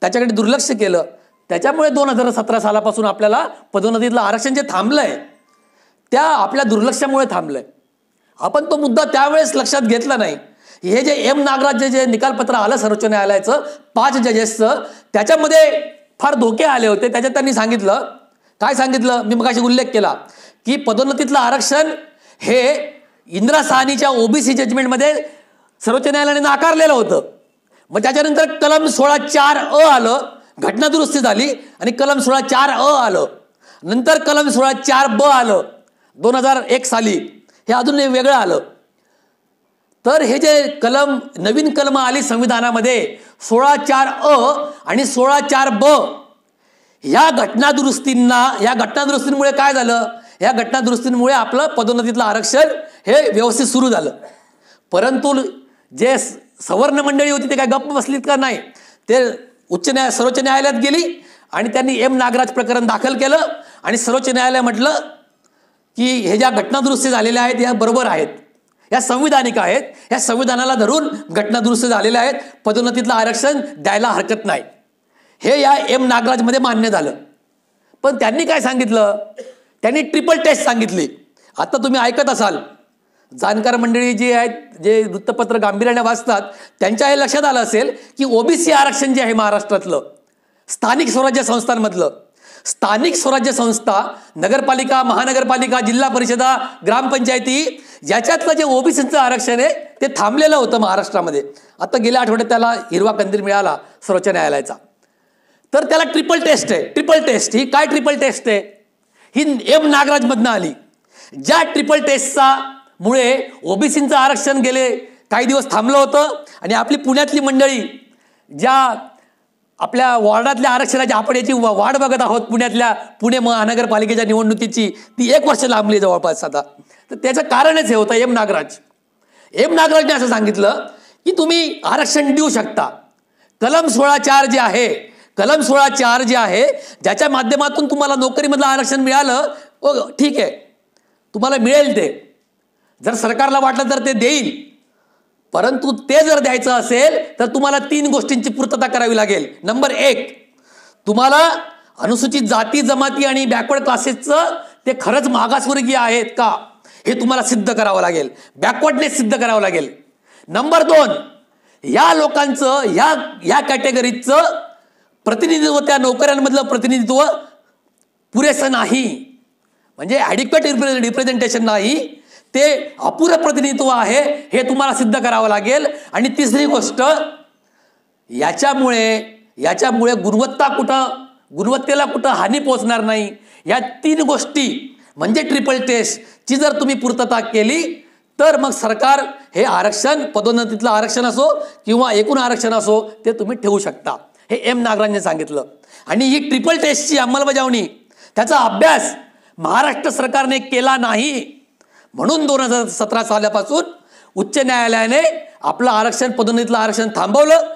Speaker 1: त्याच्याकडे दुर्लक्ष केलं. त्याच्यामुळे 2017 सालापासून आपल्याला पदोन्नतीतलं आरक्षण जे थांबलंय त्या आपल्या दुर्लक्षामुळे थांबलंय. आपण तो मुद्दा त्यावेळेस लक्षात घेतला नाही. हे जे M नागराज जे निकालपत्र आलं सर्वोच्च न्यायालयाचं 5 जजेसचं, त्याच्यामध्ये फार धोके आले होते. त्याच्यात त्यांनी सांगितलं, काय सांगितलं, मी मगाशी उल्लेख केला की पदोन्नतीतलं आरक्षण हे इंदिरा साहनीच्या OBC जजमेंटमध्ये सर्वोच्च न्यायालयाने नाकारलेलं होतं. मग त्याच्यानंतर कलम 16(4) आलं, घटना दुरुस्ती झाली आणि कलम 16(4) आलं. नंतर कलम 16(4) आलं 2001 साली. हे अजून वेगळं आलं. तर हे जे नवीन कलम आली संविधानामध्ये 16(4) आणि 16(4) या घटनादुरुस्तींमुळे काय झालं, या घटनादुरुस्तींमुळे आपलं पदोन्नतीतलं आरक्षण हे व्यवस्थित सुरू झालं. परंतु जे सवर्ण मंडळी होती ते काय गप्प बसलीत का नाही, ते सर्वोच्च न्यायालयात गेली आणि त्यांनी M नागराज प्रकरण दाखल केलं. आणि सर्वोच्च न्यायालय म्हटलं की हे ज्या घटनादुरुस्ती झालेल्या आहेत या बरोबर आहेत, या संविधानिक आहेत, या संविधानाला धरून घटनादुरुस्ती झालेल्या आहेत, पदोन्नतीतलं आरक्षण द्यायला हरकत नाही. हे या M नागराजमध्ये मान्य झालं. पण त्यांनी काय सांगितलं, त्यांनी ट्रिपल टेस्ट सांगितली. आता तुम्ही ऐकत असाल, जाणकार मंडळी जी आहेत, जे वृत्तपत्र गांभीर्याने वाचतात, त्यांच्या हे लक्षात आलं असेल की OBC आरक्षण जे आहे महाराष्ट्रातलं स्थानिक स्वराज्य संस्थांमधलं, स्थानिक स्वराज्य संस्था, नगरपालिका, महानगरपालिका, जिल्हा परिषदा, ग्रामपंचायती, याच्यातलं जे OBCचं आरक्षण आहे ते थांबलेलं होतं महाराष्ट्रामध्ये. आता गेल्या आठवड्यात त्याला हिरवा कंदील मिळाला सर्वोच्च न्यायालयाचा. तर त्याला ट्रिपल टेस्ट आहे. ट्रिपल टेस्ट ही काय ट्रिपल टेस्ट आहे? ही एम नागराजमधनं आली. ज्या ट्रिपल टेस्टचा मुळे ओबीसींचं आरक्षण गेले काही दिवस थांबलं होतं आणि आपली पुण्यातली मंडळी ज्या आपल्या वॉर्डातल्या आरक्षणाची आपण याची वाट बघत आहोत, पुणे महानगरपालिकेच्या निवडणुकीची, ती 1 वर्ष लांबली जवळपास आता. तर त्याचं कारणच हे होतं एम नागराजने असं सांगितलं की तुम्ही आरक्षण देऊ शकता. कलम 16(4) जे आहे ज्याच्या माध्यमातून तुम्हाला नोकरीमधलं आरक्षण मिळालं, ठीक आहे, तुम्हाला मिळेल ते. जर सरकारला वाटलं तर ते देईल, परंतु ते जर द्यायचं असेल तर तुम्हाला 3 गोष्टींची पूर्तता करावी लागेल. नंबर 1, तुम्हाला अनुसूचित जाती जमाती आणि बॅकवर्ड क्लासेसचं ते खरंच मागासवर्गीय आहेत का हे तुम्हाला सिद्ध करावं लागेल, बॅकवर्डनेस सिद्ध करावं लागेल. नंबर 2, या लोकांचं या कॅटेगरीचं प्रतिनिधित्व, त्या नोकऱ्यांमधलं प्रतिनिधित्व पुरेसं नाही, म्हणजे ॲडिक्वेट रिप्रेझेंटेशन नाही, ते अपुरं प्रतिनिधित्व आहे, हे तुम्हाला सिद्ध करावं लागेल. आणि तिसरी गोष्ट, याच्यामुळे गुणवत्तेला कुठं हानी पोचणार नाही. या 3 गोष्टी म्हणजे ट्रिपल टेस्टची जर तुम्ही पूर्तता केली तर मग सरकार हे आरक्षण, पदोन्नतीतलं आरक्षण असो किंवा एकूण आरक्षण असो, ते तुम्ही ठेवू शकता. हे एम नागराजने सांगितलं. आणि ही ट्रिपल टेस्टची अंमलबजावणी, त्याचा अभ्यास महाराष्ट्र सरकारने केला नाही, म्हणून 2017 सालापासून उच्च न्यायालयाने आपलं आरक्षण, पदोन्नतीतलं आरक्षण थांबवलं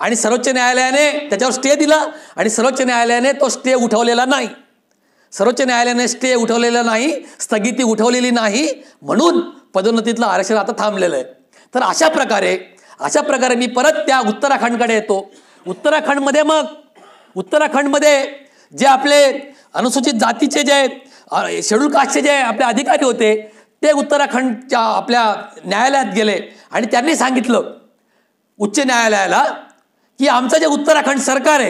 Speaker 1: आणि सर्वोच्च न्यायालयाने त्याच्यावर स्टे दिला आणि सर्वोच्च न्यायालयाने तो स्टे उठवलेला नाही. स्थगिती उठवलेली नाही, म्हणून पदोन्नतीतलं आरक्षण आता थांबलेलं आहे. तर अशा प्रकारे मी परत त्या उत्तराखंडकडे येतो. उत्तराखंडमध्ये जे आपले अनुसूचित जातीचे जे शेड्यूल कास्टचे जे आपले अधिकारी होते ते उत्तराखंडच्या आपल्या न्यायालयात गेले आणि त्यांनी सांगितलं उच्च न्यायालयाला की आमचं जे उत्तराखंड सरकार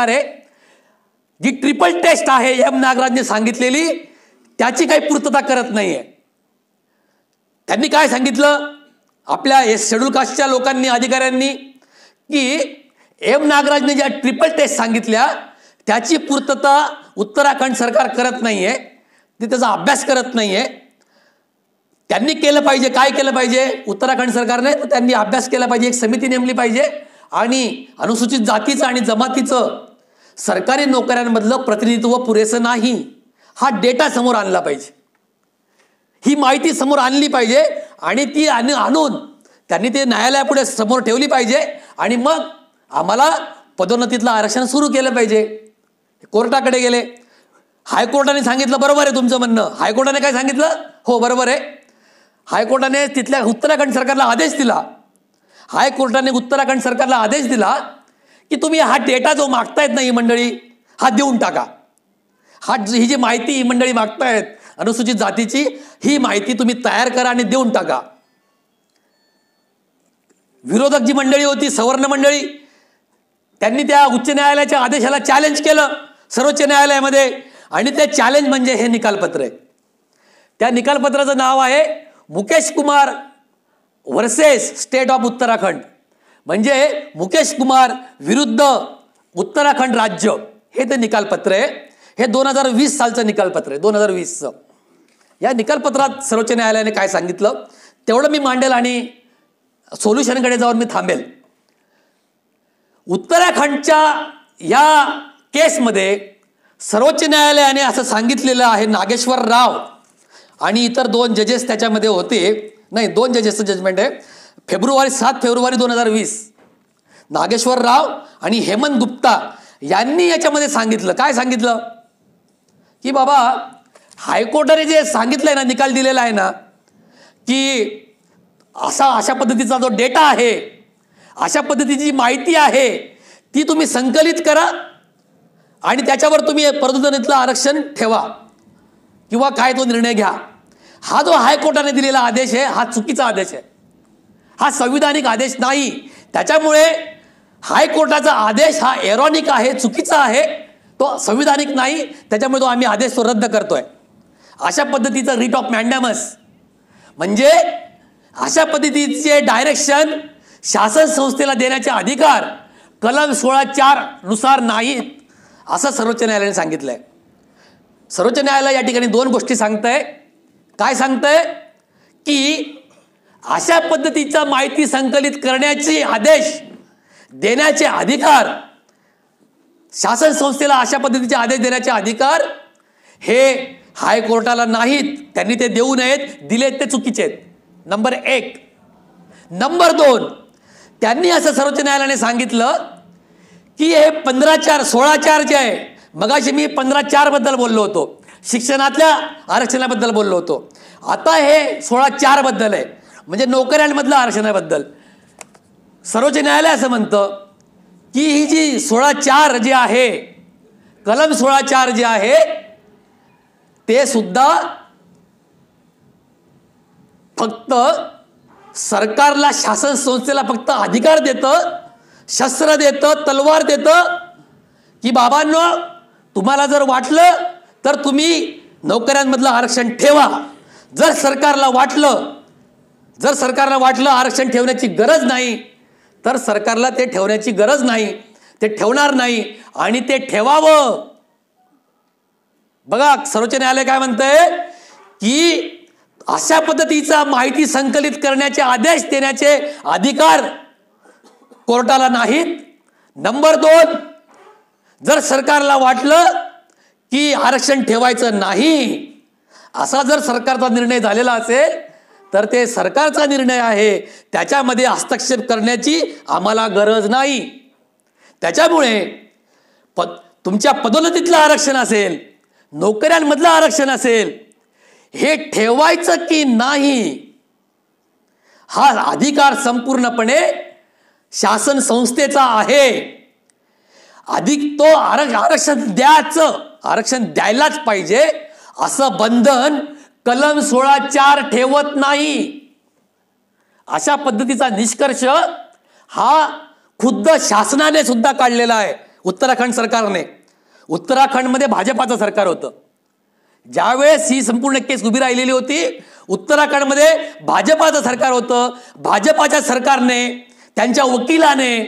Speaker 1: आहे, जी ट्रिपल टेस्ट आहे एम नागराजने सांगितलेली, त्याची काही पूर्तता करत नाहीये. त्यांनी काय सांगितलं आपल्या शेड्यूल कास्टच्या लोकांनी, अधिकाऱ्यांनी, की एम नागराजने ज्या ट्रिपल टेस्ट सांगितल्या त्याची पूर्तता उत्तराखंड सरकार करत नाहीये, ते त्याचा अभ्यास करत नाहीये. त्यांनी केलं पाहिजे. काय केलं पाहिजे उत्तराखंड सरकारने? तर त्यांनी अभ्यास केला पाहिजे, एक समिती नेमली पाहिजे आणि अनुसूचित जातीचं आणि जमातीचं सरकारी नोकऱ्यांमधलं प्रतिनिधित्व पुरेसं नाही, हा डेटा समोर आणला पाहिजे, ही माहिती समोर आणली पाहिजे आणि ती आणून त्यांनी ते न्यायालयापुढे समोर ठेवली पाहिजे आणि मग आम्हाला पदोन्नतीतलं आरक्षण सुरू केलं पाहिजे. कोर्टाकडे गेले, हायकोर्टाने सांगितलं बरोबर आहे तुमचं म्हणणं. हायकोर्टाने काय सांगितलं? हो बरोबर आहे. हायकोर्टाने तिथल्या उत्तराखंड सरकारला आदेश दिला की तुम्ही हा डेटा जो मागतायत ना ही मंडळी, हा देऊन टाका. ही जी माहिती ही मंडळी मागतायत अनुसूचित जातीची, ही माहिती तुम्ही तयार करा आणि देऊन टाका. विरोधक जी मंडळी होती, सवर्ण मंडळी, त्यांनी त्या उच्च न्यायालयाच्या आदेशाला चॅलेंज केलं सर्वोच्च न्यायालयामध्ये आणि ते चॅलेंज म्हणजे हे निकालपत्र आहे. त्या निकालपत्राचं नाव आहे Mukesh Kumar versus state of Uttarakhand, म्हणजे मुकेश कुमार विरुद्ध उत्तराखंड राज्य, हे ते निकालपत्र आहे. हे 2020 सालचं निकालपत्र आहे, 2020चं. या निकालपत्रात सर्वोच्च न्यायालयाने काय सांगितलं तेवढं मी मांडेल आणि सोल्युशनकडे जाऊन मी थांबेल. उत्तराखंडच्या या केसमध्ये सर्वोच्च न्यायालयाने असं सांगितलेलं आहे, नागेश्वर राव आणि इतर 2 जजेस त्याच्यामध्ये होते, नाही 2 जजेसचं जजमेंट आहे, 7 फेब्रुवारी 2020. नागेश्वर राव आणि हेमंत गुप्ता यांनी याच्यामध्ये सांगितलं, काय सांगितलं की बाबा हायकोर्टाने जे सांगितलंय ना, निकाल दिलेला आहे ना, की अशा पद्धतीचा जो डेटा आहे, अशा पद्धतीची माहिती आहे, ती तुम्ही संकलित करा आणि त्याच्यावर तुम्ही पदोन्नतीतलं आरक्षण ठेवा किंवा काय तो निर्णय घ्या. हा जो हायकोर्टाने दिलेला आदेश आहे हा चुकीचा आदेश आहे, हा संविधानिक आदेश नाही. त्याच्यामुळे हायकोर्टाचा आदेश हा एरॉनिक आहे, चुकीचा आहे, तो संविधानिक नाही. त्याच्यामुळे तो आम्ही आदेश रद्द करतोय. अशा पद्धतीचं रिट ऑफ मॅन्डॅमस म्हणजे अशा पद्धतीचे डायरेक्शन शासन संस्थेला देण्याचे अधिकार कलम 16(4) नुसार नाहीत असं सर्वोच्च न्यायालयाने सांगितलंय. सर्वोच्च न्यायालय या ठिकाणी दोन गोष्टी सांगतंय. काय सांगतंय की अशा पद्धतीचा माहिती संकलित करण्याचे आदेश देण्याचे अधिकार शासन संस्थेला अशा पद्धतीचे आदेश देण्याचे अधिकार हे हायकोर्टाला नाहीत. त्यांनी ते देऊ नयेत. दिलेत ते चुकीचे आहेत. नंबर 1. नंबर 2, त्यांनी असं सर्वोच्च न्यायालयाने सांगितलं की हे 15(4) 16(4) जे आहे, मगाशी मी 15(4) बद्दल बोललो होतो, शिक्षणातल्या आरक्षणाबद्दल बोललो होतो. आता हे 16(4) बद्दल आहे, म्हणजे नोकऱ्यांमधलं आरक्षणाबद्दल. सर्वोच्च न्यायालय असं म्हणतं की ही जी 16(4) जे आहे, कलम 16(4) जे आहे ते सुद्धा फक्त सरकारला, शासन संस्थेला फक्त अधिकार देतं, शस्त्र देतं, तलवार देतं की बाबांनो, तुम्हाला जर वाटलं तर तुम्ही नोकऱ्यांमधलं आरक्षण ठेवा. जर सरकारला वाटलं आरक्षण ठेवण्याची गरज नाही तर सरकारला ते ठेवण्याची गरज नाही, ते ठेवणार नाही आणि ते ठेवावं. बघा सर्वोच्च न्यायालय काय म्हणतंय की अशा पद्धतीचा माहिती संकलित करण्याचे आदेश देण्याचे अधिकार कोर्टाला नाहीत. नंबर 2, जर सरकारला वाटलं की आरक्षण ठेवायचं नाही, असा जर सरकारचा निर्णय झालेला असेल तर ते सरकारचा निर्णय आहे, त्याच्यामध्ये हस्तक्षेप करण्याची आम्हाला गरज नाही. त्याच्यामुळे तुमच्या पदोन्नतीतलं आरक्षण असेल, नोकऱ्यांमधलं आरक्षण असेल, हे ठेवायचं की नाही हा अधिकार संपूर्णपणे शासन संस्थेचा आहे. तो आरक्षण द्यायलाच पाहिजे असं बंधन कलम 16(4) ठेवत नाही. अशा पद्धतीचा निष्कर्ष हा खुद्द शासनाने सुद्धा काढलेला आहे. उत्तराखंड सरकारने, उत्तराखंडमध्ये भाजपाचं सरकार होतं, ज्यावेळेस ही संपूर्ण केस उभी राहिलेली होती, उत्तराखंडमध्ये भाजपाचं सरकार होतं. भाजपाच्या सरकारने, त्यांच्या वकिलाने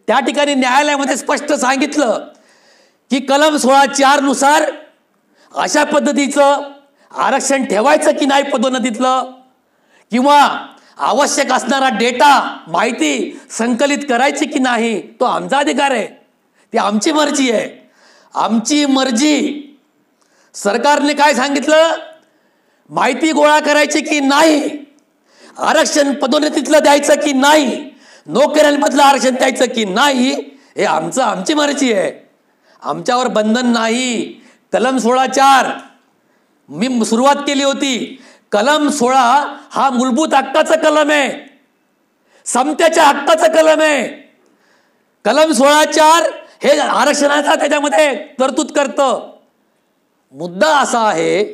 Speaker 1: त्या ठिकाणी न्यायालयामध्ये स्पष्ट सांगितलं की कलम 16(4) नुसार अशा पद्धतीचं आरक्षण ठेवायचं की नाही पदोन्नतीतलं, किंवा आवश्यक असणारा डेटा, माहिती संकलित करायची की नाही, तो आमचा अधिकार आहे, ती आमची मर्जी आहे. आमची मर्जी. सरकारने काय सांगितलं, माहिती गोळा करायची की नाही, आरक्षण पदोन्नतीतलं द्यायचं की नाही, नोकऱ्यांमधलं आरक्षण द्यायचं की नाही, हे आमची मर्जी आहे. आमच्यावर बंधन नाही. कलम 16(4) मी सुरुवात केली होती, कलम 16 हा मूलभूत हक्काचा कलम आहे, समतेच्या हक्काचा कलम आहे. कलम 16(4) हे आरक्षणाचा त्याच्यामध्ये तरतूद करतं. मुद्दा असा आहे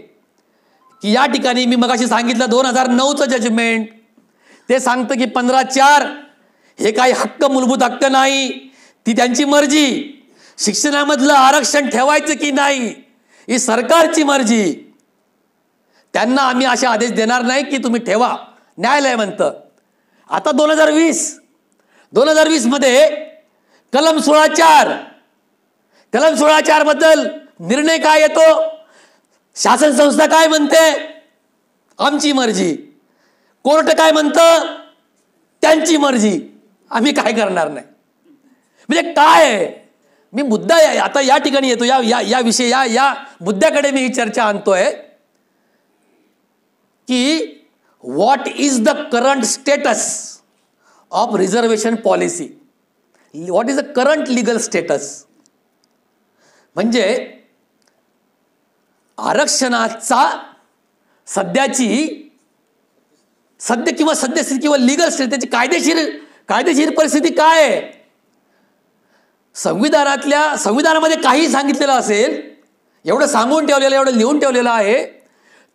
Speaker 1: की या ठिकाणी मी मगाशी सांगितलं 2009चं जजमेंट ते सांगतं की 15(4) हे काही हक्क, मूलभूत हक्क नाही, ती त्यांची मर्जी. शिक्षणामधलं आरक्षण ठेवायचं की नाही ही सरकारची मर्जी. त्यांना आम्ही असे आदेश देणार नाही की तुम्ही ठेवा, न्यायालय म्हणतं. आता 2020 मध्ये कलम 16(4) बद्दल निर्णय काय येतो, शासन संस्था काय म्हणते, आमची मर्जी. कोर्ट काय म्हणतं, त्यांची मर्जी. आम्ही काय करणार नाही. म्हणजे काय मी मुद्दा आता या ठिकाणी येतो, या विषय या मुद्द्याकडे मी ही चर्चा आणतोय की what is the current status of reservation policy, what is the current legal status. म्हणजे आरक्षणाचा सद्यस्थिती किंवा लिगल स्टेटस, त्याची कायदेशीर परिस्थिती काय आहे. संविधानामध्ये काही सांगितलेलं असेल, एवढं सांगून ठेवलेलं, एवढं लिहून ठेवलेलं आहे,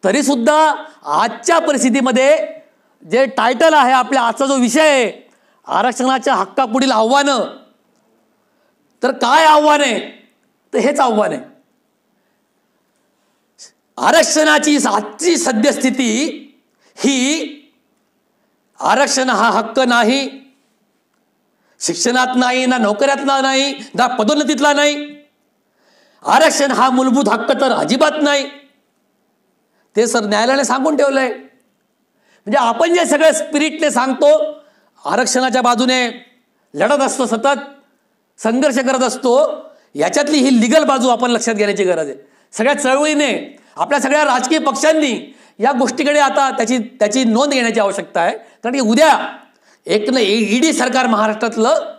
Speaker 1: तरी सुद्धा आजच्या परिस्थितीमध्ये जे टायटल आहे आपल्या आजचा जो विषय आहे, आरक्षणाच्या हक्कापुढील आव्हानं, तर काय आव्हान आहे, तर हेच आव्हान आहे. आरक्षणाची आजची सद्यस्थिती ही आरक्षण हा हक्क नाही, शिक्षणात नाही, ना नोकऱ्यातला नाही, ना पदोन्नतीतला नाही. आरक्षण हा मूलभूत हक्क तर अजिबात नाही. ते सर न्यायालयाने सांगून ठेवलंय. म्हणजे आपण जे सगळं स्पिरिटने सांगतो, आरक्षणाच्या बाजूने लढत असतो, सतत संघर्ष करत असतो, याच्यातली ही लिगल बाजू आपण लक्षात घेण्याची गरज आहे. सगळ्या चळवळीने, आपल्या सगळ्या राजकीय पक्षांनी या गोष्टीकडे आता त्याची नोंद घेण्याची आवश्यकता आहे. कारण की उद्या ईडी सरकार महाराष्ट्रातलं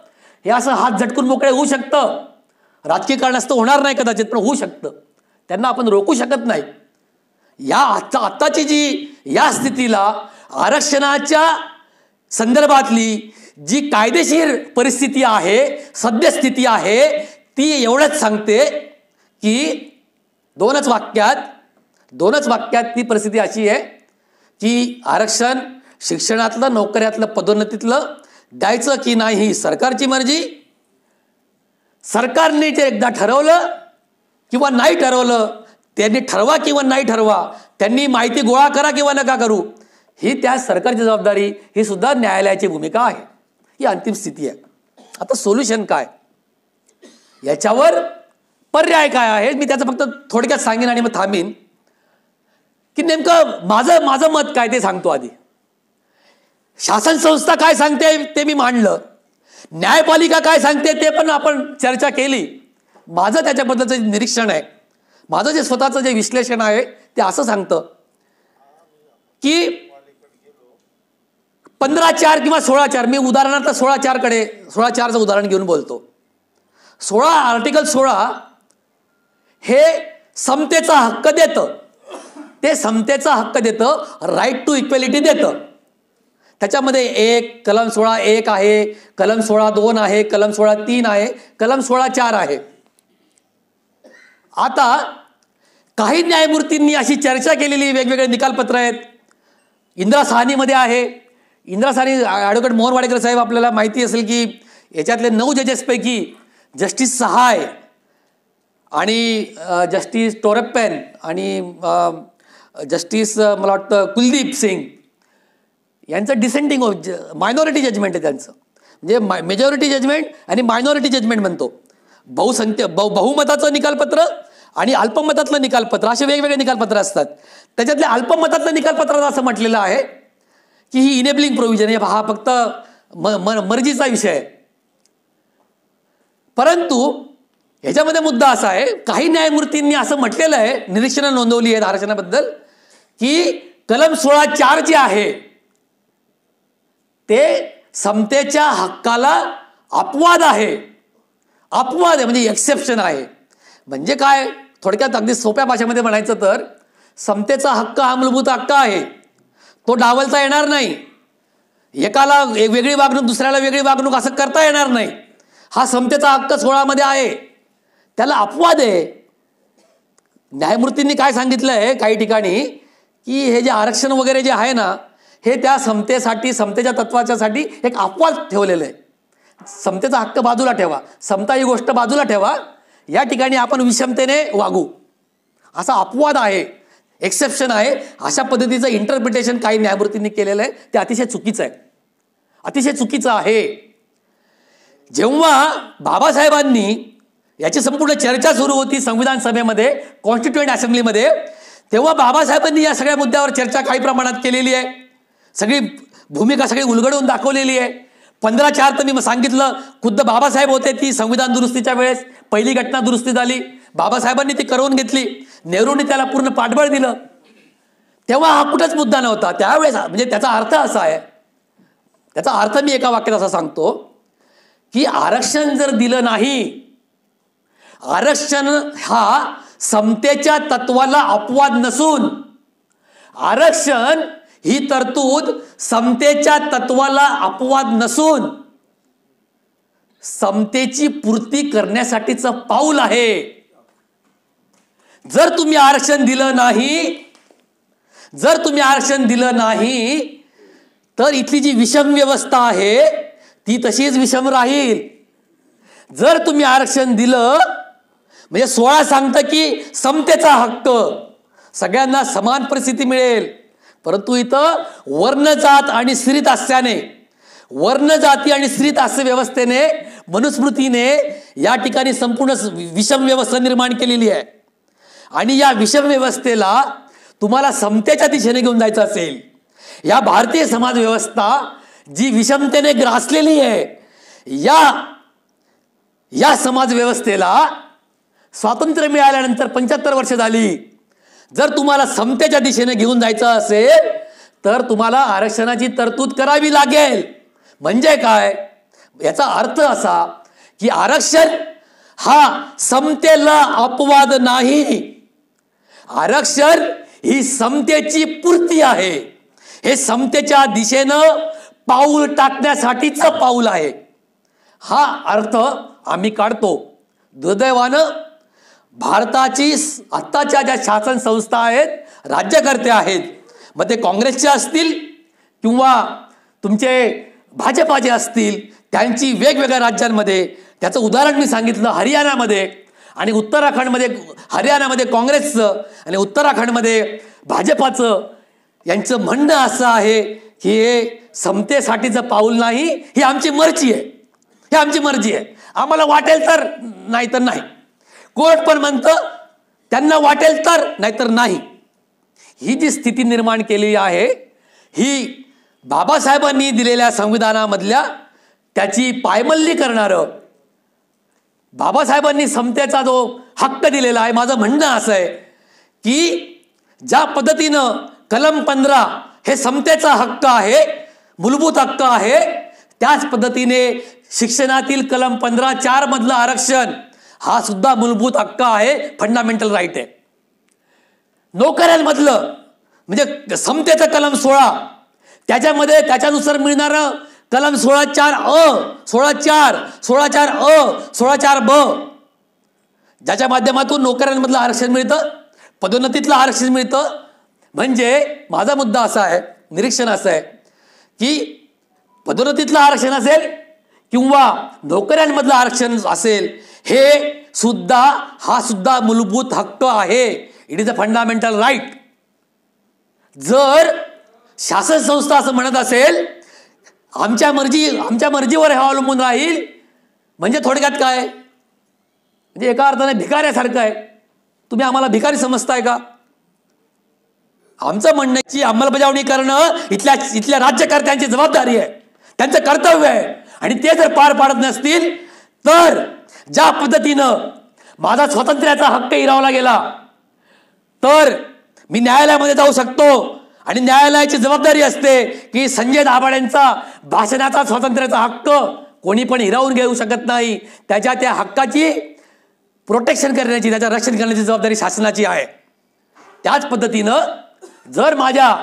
Speaker 1: हे असं हात झटकून मोकळे होऊ शकतं. राजकीय कारणास्तव होणार नाही कदाचित, पण होऊ शकतं. त्यांना आपण रोखू शकत नाही. या आत्ताची जी या स्थितीला आरक्षणाच्या संदर्भातली जी कायदेशीर परिस्थिती आहे, सद्यस्थिती आहे, ती एवढंच सांगते की दोनच वाक्यात ती परिस्थिती अशी आहे की आरक्षण शिक्षणातलं, नोकऱ्यातलं, पदोन्नतीतलं द्यायचं की नाही ही सरकारची मर्जी. सरकारने जे एकदा ठरवलं किंवा नाही ठरवलं, त्यांनी ठरवा किंवा नाही ठरवा, त्यांनी माहिती गोळा करा किंवा नका करू, ही त्या सरकारची जबाबदारी, ही सुद्धा न्यायालयाची भूमिका आहे. ही अंतिम स्थिती आहे. आता सोल्युशन काय, याच्यावर पर्याय काय आहे, मी त्याचं फक्त थोडक्यात सांगेन आणि मग थांबीन. की नेमकं माझं मत काय ते सांगतो आधी. शासन संस्था काय सांगते ते मी मांडलं, न्यायपालिका काय सांगते ते पण आपण चर्चा केली. माझं त्याच्याबद्दलचं निरीक्षण आहे, माझं जे स्वतःचं जे विश्लेषण आहे ते असं सांगतं की 15(4) किंवा 16(4), मी उदाहरणार्थ 16(4)चं उदाहरण घेऊन बोलतो. आर्टिकल 16 हे समतेचा हक्क देतं. ते समतेचा हक्क देतं, राईट टू इक्वेलिटी देतं. त्याच्यामध्ये कलम 16(1) आहे, कलम 16(2) आहे, कलम 16(3) आहे, कलम 16(4) आहे. आता काही न्यायमूर्तींनी अशी चर्चा केलेली वेगवेगळे निकालपत्र आहेत. इंदिरा साहनीमध्ये आहे. इंदिरा साहनी, ॲडव्होकेट मोहन वाडेकर साहेब, आपल्याला माहिती असेल की याच्यातले 9 जजेसपैकी जस्टिस सहाय आणि जस्टिस टोरप्पन आणि जस्टिस मला वाटतं कुलदीप सिंग यांचं डिसेंडिंग मायनॉरिटी जजमेंट आहे त्यांचं. म्हणजे मेजॉरिटी जजमेंट आणि मायनॉरिटी जजमेंट म्हणतो. बहुमताचं निकालपत्र आणि अल्पमतातलं निकालपत्र, असे वेगवेगळे निकालपत्र असतात. त्याच्यातल्या अल्पमतातलं निकालपत्रात असं म्हटलेलं आहे की ही इनेबलिंग प्रोव्हिजन आहे, हा फक्त मर्जीचा विषय आहे. परंतु ह्याच्यामध्ये मुद्दा असा आहे, काही न्यायमूर्तींनी असं म्हटलेलं आहे, निरीक्षणं नोंदवली आहेत आरक्षणाबद्दल, की कलम 16(4) जे आहे ते समतेच्या हक्काला अपवाद आहे. म्हणजे एक्सेप्शन आहे. म्हणजे काय, थोडक्यात अगदी सोप्या भाषेमध्ये म्हणायचं तर, समतेचा हक्क हा मूलभूत हक्क आहे, तो डावलता येणार नाही. एकाला वेगळी वागणूक, दुसऱ्याला वेगळी वागणूक असं करता येणार नाही. हा समतेचा हक्क 16 मध्ये आहे, त्याला अपवाद आहे. न्यायमूर्तींनी काय सांगितलं आहे काही ठिकाणी, की हे जे आरक्षण वगैरे जे आहे ना, हे त्या समतेसाठी, समतेच्या तत्वाच्यासाठी एक अपवाद ठेवलेलं आहे. समतेचा हक्क बाजूला ठेवा, समता ही गोष्ट बाजूला ठेवा, या ठिकाणी आपण विषमतेने वागू, असा अपवाद आहे, एक्सेप्शन आहे. अशा पद्धतीचं इंटरप्रिटेशन काही न्यायमूर्तींनी केलेलं आहे. ते अतिशय चुकीचं आहे, अतिशय चुकीचं आहे. जेव्हा बाबासाहेबांनी याची संपूर्ण चर्चा सुरू होती संविधान सभेमध्ये, कॉन्स्टिट्युएंट असेंब्लीमध्ये, तेव्हा बाबासाहेबांनी या सगळ्या मुद्द्यावर चर्चा काही प्रमाणात केलेली आहे. सगळी भूमिका सगळी उलगडून दाखवलेली आहे. 15(4) तर मी सांगितलं, खुद्द बाबासाहेब होते, ती संविधान दुरुस्तीच्या वेळेस पहिली घटना दुरुस्ती झाली, बाबासाहेबांनी ती करवून घेतली, नेहरूंनी त्याला पूर्ण पाठबळ दिलं. तेव्हा हा कुठंच मुद्दा नव्हता त्यावेळेस. म्हणजे त्याचा अर्थ असा आहे, त्याचा अर्थ मी एका वाक्यात असा सांगतो की आरक्षण जर दिलं नाही, आरक्षण हा समतेच्या तत्वाला अपवाद नसून, आरक्षण ही तरतूद समतेच्या तत्वाला अपवाद नसून समतेची पूर्ती करण्यासाठीचं पाऊल आहे. जर तुम्ही आरक्षण दिलं नाही, तर इथली जी विषम व्यवस्था आहे ती तशीच विषम राहील. जर तुम्ही आरक्षण दिलं, म्हणजे 16 सांगतं की समतेचा हक्क, सगळ्यांना समान परिस्थिती मिळेल, परंतु इथं वर्णजात आणि स्त्रीतास्याने, वर्णजाती आणि स्त्रीतास्य व्यवस्थेने, मनुस्मृतीने या ठिकाणी संपूर्ण विषम व्यवस्था निर्माण केलेली आहे. आणि या विषम व्यवस्थेला तुम्हाला समतेच्या दिशेने घेऊन जायचं असेल, या भारतीय समाज व्यवस्था जी विषमतेने ग्रासलेली आहे, या समाज व्यवस्थेला स्वातंत्र्य मिळाल्यानंतर 75 वर्ष झाली, जर तुम्हाला समतेच्या दिशेने घेऊन जायचं असेल तर तुम्हाला आरक्षणाची तरतूद करावी लागेल. म्हणजे काय? याचा अर्थ असा की आरक्षण हा समतेला अपवाद नाही, आरक्षण ही समतेची पूर्ती आहे. हे समतेच्या दिशेनं पाऊल टाकण्यासाठीचं पाऊल आहे. हा अर्थ आम्ही काढतो. दुर्दैवानं भारताची आत्ताच्या ज्या शासन संस्था आहेत, राज्यकर्ते आहेत, मग ते काँग्रेसचे असतील किंवा तुमचे भाजपाचे असतील, त्यांची वेगवेगळ्या राज्यांमध्ये, त्याचं उदाहरण मी सांगितलं हरियाणामध्ये आणि उत्तराखंडमध्ये, हरियाणामध्ये काँग्रेसचं आणि उत्तराखंडमध्ये भाजपाचं, यांचं म्हणणं असं आहे की हे समतेसाठीचं पाऊल नाही, ही आमची मर्जी आहे, ही आमची मर्जी आहे, आम्हाला वाटेल तर, नाही तर नाही. कोर्ट पण म्हणतं त्यांना वाटेल तर, नाहीतर नाही. ही जी स्थिती निर्माण केली आहे, ही बाबासाहेबांनी दिलेल्या संविधानामधल्या त्याची पायमल्ली करणारं, बाबासाहेबांनी समतेचा जो हक्क दिलेला आहे, माझं म्हणणं असं आहे की ज्या पद्धतीनं कलम 15 हे समतेचा हक्क आहे, मूलभूत हक्क आहे, त्याच पद्धतीने शिक्षणातील कलम 15(4) मधलं आरक्षण हा सुद्धा मूलभूत हक्क आहे, फंडामेंटल राईट आहे. नोकऱ्यांमधलं म्हणजे समतेचं कलम 16, त्याच्यामध्ये त्याच्यानुसार मिळणारं कलम 16(4)(अ), 16(4), 16(4)(अ), 16(4)(ब), ज्याच्या माध्यमातून नोकऱ्यांमधलं आरक्षण मिळतं, पदोन्नतीतलं आरक्षण मिळतं. म्हणजे माझा मुद्दा असा आहे, निरीक्षण असं आहे की पदोन्नतीतलं आरक्षण असेल किंवा नोकऱ्यांमधलं आरक्षण असेल, हे सुद्धा हा सुद्धा मूलभूत हक्क आहे. It is a fundamental right. जर शासन संस्था असं म्हणत असेल आमच्या मर्जीवर हे अवलंबून राहील, म्हणजे थोडक्यात काय, म्हणजे एका अर्थाने भिकाऱ्यासारखं आहे. तुम्ही आम्हाला भिकारी समजताय का? आमचं म्हणण्याची अंमलबजावणी करणं इथल्या राज्यकर्त्यांची जबाबदारी आहे, त्यांचं कर्तव्य आहे. आणि ते जर पार पाडत नसतील तर ज्या पद्धतीनं माझा स्वातंत्र्याचा हक्क हिरावला गेला, तर मी न्यायालयामध्ये जाऊ शकतो आणि न्यायालयाची जबाबदारी असते की संजय दाभाडेंचा भाषणाचा स्वातंत्र्याचा हक्क कोणी पण हिरावून घेऊ शकत नाही. त्याच्या त्या हक्काची प्रोटेक्शन करण्याची, त्याचं रक्षण करण्याची जबाबदारी शासनाची आहे. त्याच पद्धतीनं जर माझ्या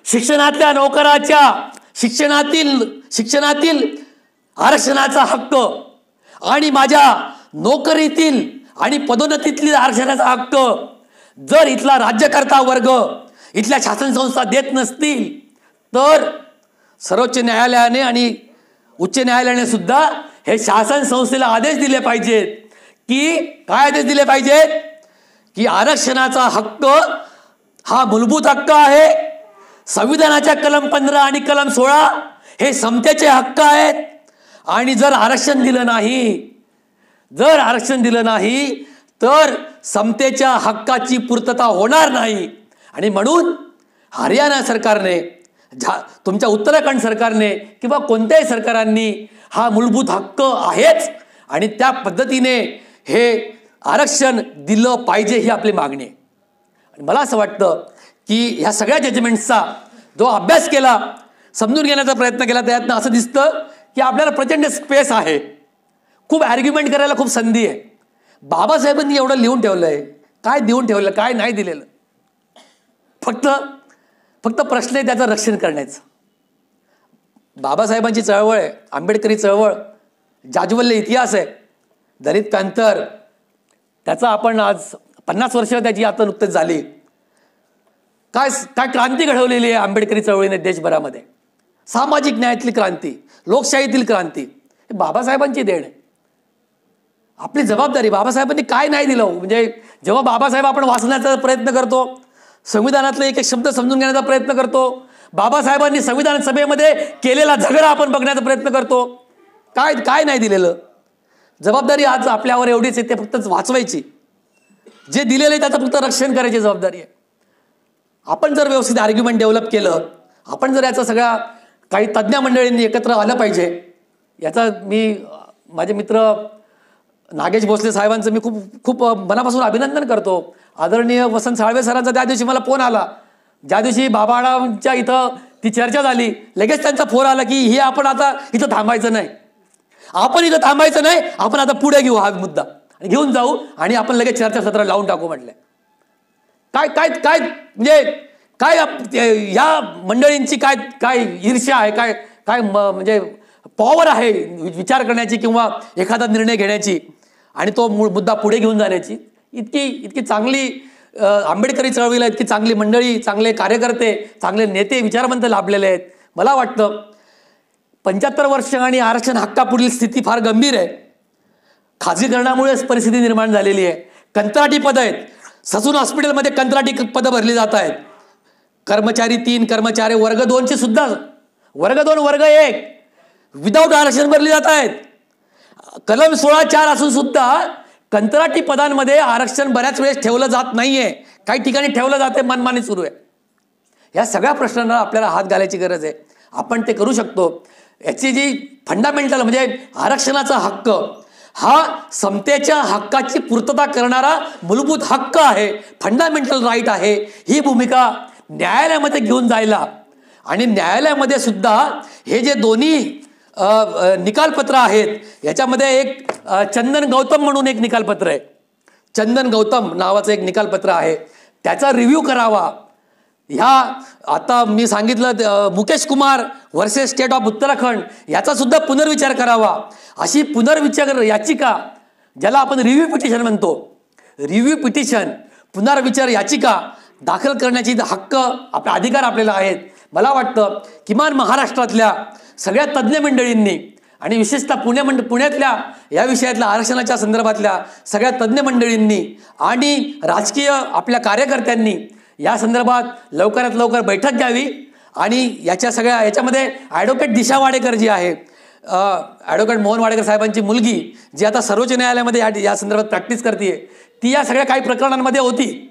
Speaker 1: शिक्षणातल्या नोकराच्या शिक्षणातील आरक्षणाचा हक्क आणि माझ्या नोकरीतील आणि पदोन्नतीतील आरक्षणाचा हक्क जर इथला राज्यकर्ता वर्ग, इथल्या शासन संस्था देत नसतील, तर सर्वोच्च न्यायालयाने आणि उच्च न्यायालयाने सुद्धा हे शासन संस्थेला आदेश दिले पाहिजेत की, काय आदेश दिले पाहिजेत की आरक्षणाचा हक्क हा मूलभूत हक्क आहे. संविधानाच्या कलम 15 आणि कलम 16 हे समतेचे हक्क आहेत. आणि जर आरक्षण दिलं नाही तर समतेच्या हक्काची पूर्तता होणार नाही. आणि म्हणून हरियाणा सरकारने, तुमच्या उत्तराखंड सरकारने किंवा कोणत्याही सरकारांनी हा मूलभूत हक्क आहेच आणि त्या पद्धतीने हे आरक्षण दिलं पाहिजे, ही आपली मागणी आहे. मला असं वाटतं की ह्या सगळ्या जजमेंट्सचा जो अभ्यास केला, समजून घेण्याचा प्रयत्न केला, त्यातनं असं दिसतं की आपल्याला प्रचंड स्पेस आहे, खूप आर्ग्युमेंट करायला खूप संधी आहे. बाबासाहेबांनी एवढं लिहून ठेवलं आहे, काय देऊन ठेवलं, काय नाही दिलेलं. फक्त प्रश्न आहे त्याचं रक्षण करण्याचं. बाबासाहेबांची चळवळ आहे, आंबेडकरी चळवळ, जाज्वल्य इतिहास आहे. दलित पॅंथर, त्याचा आपण आज 50 वर्ष त्याची आता नुकतीच झाली. काय क्रांती घडवलेली आहे आंबेडकरी चळवळीने देशभरामध्ये. सामाजिक न्यायातली क्रांती, लोकशाहीतील क्रांती, हे बाबासाहेबांची देण आहे. आपली जबाबदारी, बाबासाहेबांनी काय नाही दिलं, म्हणजे जेव्हा बाबासाहेब आपण वाचण्याचा प्रयत्न करतो, संविधानातले एक एक शब्द समजून घेण्याचा प्रयत्न करतो. बाबासाहेबांनी संविधान सभेमध्ये केलेला झगडा आपण बघण्याचा प्रयत्न करतो. काय काय नाही दिलेलं. जबाबदारी आज आपल्यावर एवढीच आहे, ते फक्त वाचवायची. जे दिलेलं आहे त्याचं फक्त रक्षण करायची जबाबदारी आहे. आपण जर व्यवस्थित आर्ग्युमेंट डेव्हलप केलं, आपण जर याचा सगळ्या काही तज्ज्ञ मंडळींनी एकत्र आलं पाहिजे. याचा मी माझे मित्र नागेश भोसले साहेबांचं मी खूप खूप मनापासून अभिनंदन करतो. आदरणीय वसंत साळवे सरांचा त्या दिवशी मला फोन आला, ज्या दिवशी बाबाळांच्या इथं ती चर्चा झाली, लगेच त्यांचा फोन आला की हे आपण आता इथं थांबायचं नाही, आपण इथं थांबायचं नाही, आपण आता पुढे घेऊ हा मुद्दा आणि घेऊन जाऊ आणि आपण लगेच चर्चासत्र लावून टाकू म्हटलं. काय काय काय म्हणजे काय या मंडळींची काय काय ईर्ष्या आहे, काय काय म्हणजे पॉवर आहे विचार करण्याची किंवा एखादा निर्णय घेण्याची आणि तो मुद्दा पुढे घेऊन जाण्याची. इतकी चांगली आंबेडकरी चळवळीला इतकी चांगली मंडळी, चांगले कार्यकर्ते, चांगले नेते, विचारवंत लाभलेले आहेत. मला वाटतं 75 वर्ष आणि आरक्षण हक्कापुढील स्थिती फार गंभीर आहे. खाजगीकरणामुळेच परिस्थिती निर्माण झालेली आहे. कंत्राटी पदं आहेत. ससून हॉस्पिटलमध्ये कंत्राटी पदं भरली जात आहेत. कर्मचारी 3, कर्मचारी वर्ग 2ची सुद्धा वर्ग 2 वर्ग 1 विदाऊट आरक्षण भरली जात आहेत. कलम 16(4) असून सुद्धा कंत्राटी पदांमध्ये आरक्षण बऱ्याच वेळेस ठेवलं जात नाहीये. काही ठिकाणी ठेवलं जाते, मनमानी सुरू आहे. या सगळ्या प्रश्नांना आपल्याला हात घालायची गरज आहे. आपण ते करू शकतो. याची जी फंडामेंटल म्हणजे आरक्षणाचा हक्क हा समतेच्या हक्काची पूर्तता करणारा मूलभूत हक्क आहे, फंडामेंटल राईट आहे. ही भूमिका न्यायालयामध्ये घेऊन जायला आणि न्यायालयामध्ये सुद्धा हे जे दोन्ही निकालपत्र आहेत याच्यामध्ये एक चंदन गौतम म्हणून एक निकालपत्र आहे. चंदन गौतम नावाचं एक निकालपत्र आहे, त्याचा रिव्ह्यू करावा. ह्या आता मी सांगितलं Mukesh Kumar versus state of Uttarakhand याचा सुद्धा पुनर्विचार करावा. अशी पुनर्विचार याचिका ज्याला आपण रिव्ह्यू पिटिशन म्हणतो, रिव्ह्यू पिटिशन पुनर्विचार याचिका दाखल करण्याची हक्क आपला अधिकार आपल्याला आहेत. मला वाटतं किमान महाराष्ट्रातल्या सगळ्या तज्ज्ञ मंडळींनी आणि विशेषतः पुण्यातल्या या विषयातल्या आरक्षणाच्या संदर्भातल्या सगळ्या तज्ज्ञ मंडळींनी आणि राजकीय आपल्या कार्यकर्त्यांनी या संदर्भात लवकरात लवकर बैठक घ्यावी आणि याच्यामध्ये ॲडव्होकेट दिशा वाडेकर जी आहे, ॲडव्होकेट मोहन वाडेकर साहेबांची मुलगी जी आता सर्वोच्च न्यायालयामध्ये या संदर्भात प्रॅक्टिस करते, ती या सगळ्या काही प्रकरणांमध्ये होती.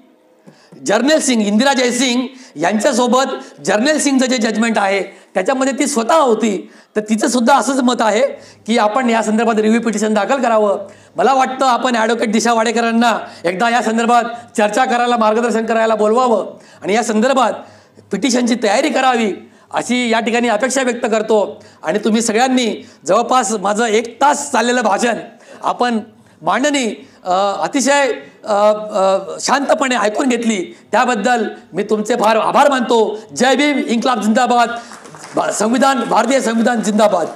Speaker 1: जर्नेल सिंग, इंदिरा जयसिंग यांच्यासोबत जर्नेल सिंगचं जे जजमेंट आहे त्याच्यामध्ये ती स्वतः होती. तर तिचं सुद्धा असंच मत आहे की आपण या संदर्भात रिव्ह्यू पिटिशन दाखल करावं. मला वाटतं आपण ॲडव्होकेट दिशा वाडेकरांना एकदा या संदर्भात चर्चा करायला, मार्गदर्शन करायला बोलवावं आणि या संदर्भात पिटिशनची तयारी करावी अशी या ठिकाणी अपेक्षा व्यक्त करतो. आणि तुम्ही सगळ्यांनी जवळपास माझं 1 तास चाललेलं भाषण आपण मांडणी अतिशय शांतपणे ऐकून घेतली, त्याबद्दल मी तुमचे फार आभार मानतो. जय भीम, इन्क्लाब जिंदाबाद, भारतीय संविधान जिंदाबाद.